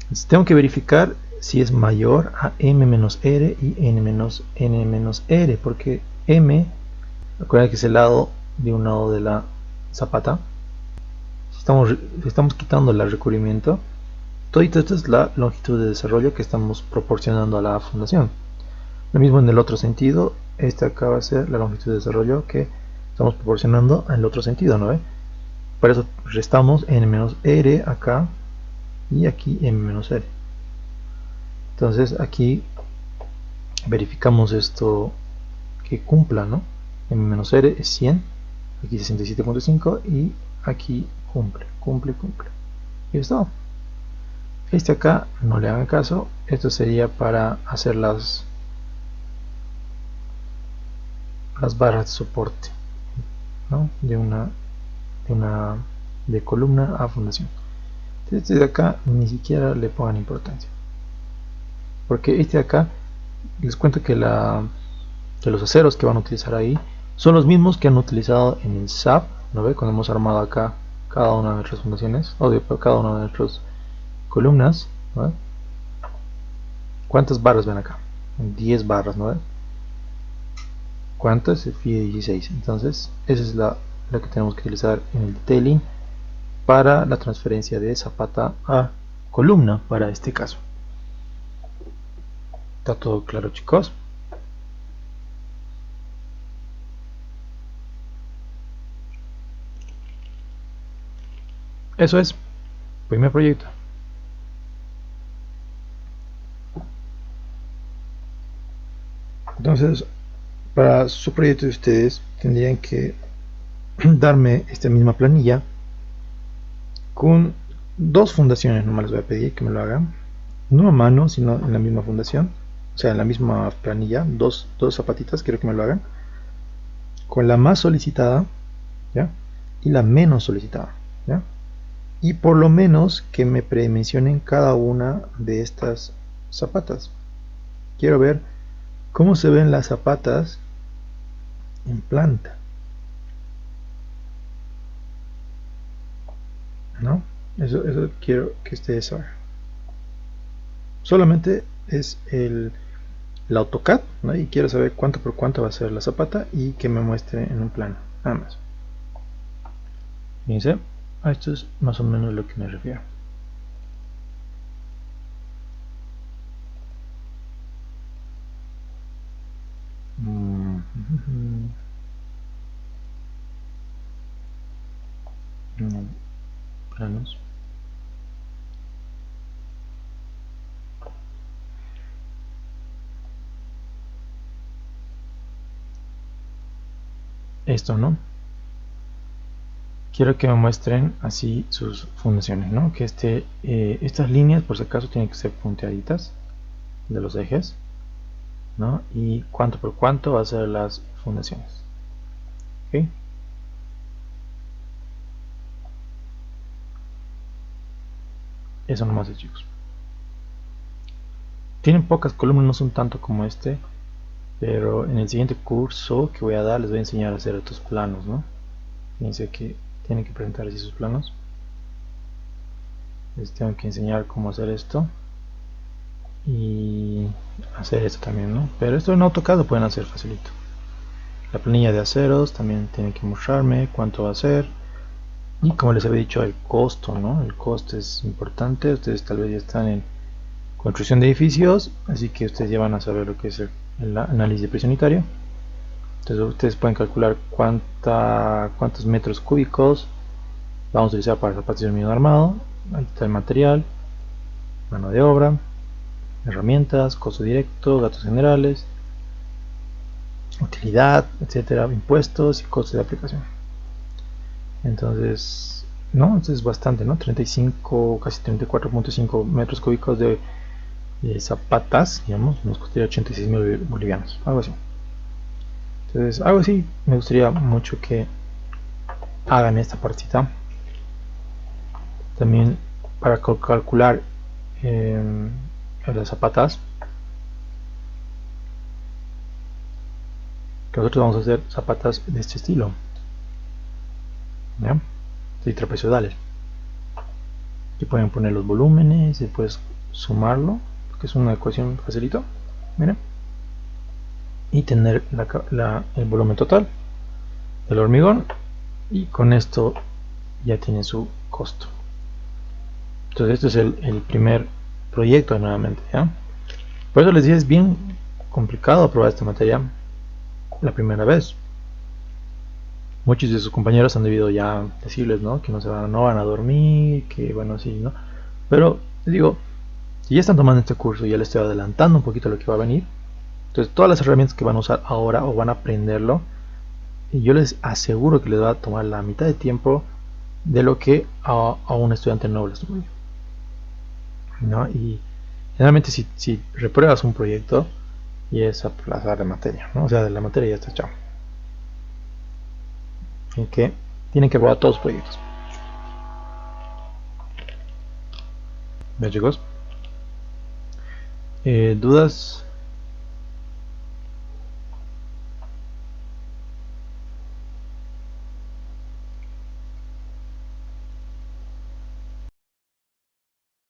Entonces, tengo que verificar si es mayor a m-r y n-r, porque m, recuerden que es el lado de un lado de la zapata. Si estamos quitando el recubrimiento, todo esto es la longitud de desarrollo que estamos proporcionando a la fundación. Lo mismo en el otro sentido, esta acá va a ser la longitud de desarrollo que estamos proporcionando en el otro sentido, ¿no ve? Por eso restamos n-r acá y aquí m-r. Entonces aquí verificamos esto que cumpla, ¿no? m-r es 100, aquí 67.5 y aquí cumple. Y esto. Este acá no le hagan caso, esto sería para hacer las barras de soporte, ¿no?, de columna a fundación. Este de acá ni siquiera le pongan importancia, porque este de acá les cuento que los aceros que van a utilizar ahí son los mismos que han utilizado en el SAP, ¿no ve? Cuando hemos armado acá cada una de nuestras fundaciones, o de cada una de nuestras columnas, ¿no? ¿Cuántas barras ven acá? 10 barras, ¿no? ¿Cuántas? Fide 16. Entonces, esa es la que tenemos que utilizar en el detailing para la transferencia de zapata a columna para este caso. ¿Está todo claro, chicos? Eso es, primer proyecto. Entonces, para su proyecto de ustedes tendrían que darme esta misma planilla con dos fundaciones. Nomás les voy a pedir que me lo hagan, no a mano, sino en la misma fundación, o sea, en la misma planilla, dos zapatitas. Quiero que me lo hagan con la más solicitada, ¿ya? Y la menos solicitada, ¿ya? Y por lo menos que me premencionen cada una de estas zapatas. Quiero ver cómo se ven las zapatas en planta, ¿no? Eso quiero que ustedes saben. Solamente es el AutoCAD, ¿no? Y quiero saber cuánto por cuánto va a ser la zapata y que me muestre en un plano, nada más. Fíjense, a esto es más o menos lo que me refiero. Planos. Esto, ¿no? Quiero que me muestren así sus fundaciones, ¿no? Que estas líneas, por si acaso, tienen que ser punteaditas de los ejes, ¿no? Y cuánto por cuánto va a ser las fundaciones. ¿Ok? Eso nomás es, chicos. Tienen pocas columnas, no son tanto como este, pero en el siguiente curso que voy a dar les voy a enseñar a hacer estos planos, ¿no? Fíjense que tienen que presentar así sus planos. Les tengo que enseñar cómo hacer esto y hacer esto también, ¿no? Pero esto en AutoCAD lo pueden hacer facilito. La planilla de aceros también tienen que mostrarme cuánto va a ser, y como les había dicho, el costo, ¿no? El costo es importante. Ustedes tal vez ya están en construcción de edificios, así que ustedes ya van a saber lo que es el análisis de presión unitaria. Entonces ustedes pueden calcular cuántos metros cúbicos vamos a utilizar para el zapatos de hormigón armado. Ahí está el material, mano de obra, herramientas, costo directo, gastos generales, utilidad, etcétera, impuestos y costos de aplicación. Entonces, ¿no? Esto es bastante, ¿no? 35, casi 34.5 metros cúbicos de zapatas, digamos, nos costaría 86.000 bolivianos, algo así. Entonces, algo así me gustaría mucho que hagan esta partita. También para calcular las zapatas, que nosotros vamos a hacer zapatas de este estilo, ¿ya? Y trapezoidales. Aquí pueden poner los volúmenes, después sumarlo, que es una ecuación facilito, miren, y tener el volumen total del hormigón, y con esto ya tiene su costo. Entonces este es el primer proyecto nuevamente, ¿ya? Por eso les dije, es bien complicado probar esta materia la primera vez. Muchos de sus compañeros han debido ya decirles, ¿no? Que no van a dormir, que bueno, sí, ¿no? Pero les digo, si ya están tomando este curso, ya les estoy adelantando un poquito lo que va a venir. Entonces todas las herramientas que van a usar ahora o van a aprenderlo, y yo les aseguro que les va a tomar la mitad de tiempo de lo que a un estudiante nuevo les toma, ¿no? Y generalmente si repruebas un proyecto y es aplazar de materia, ¿no? O sea, de la materia ya está echado. Y que tienen que probar todos los proyectos. Bien, chicos. ¿Dudas?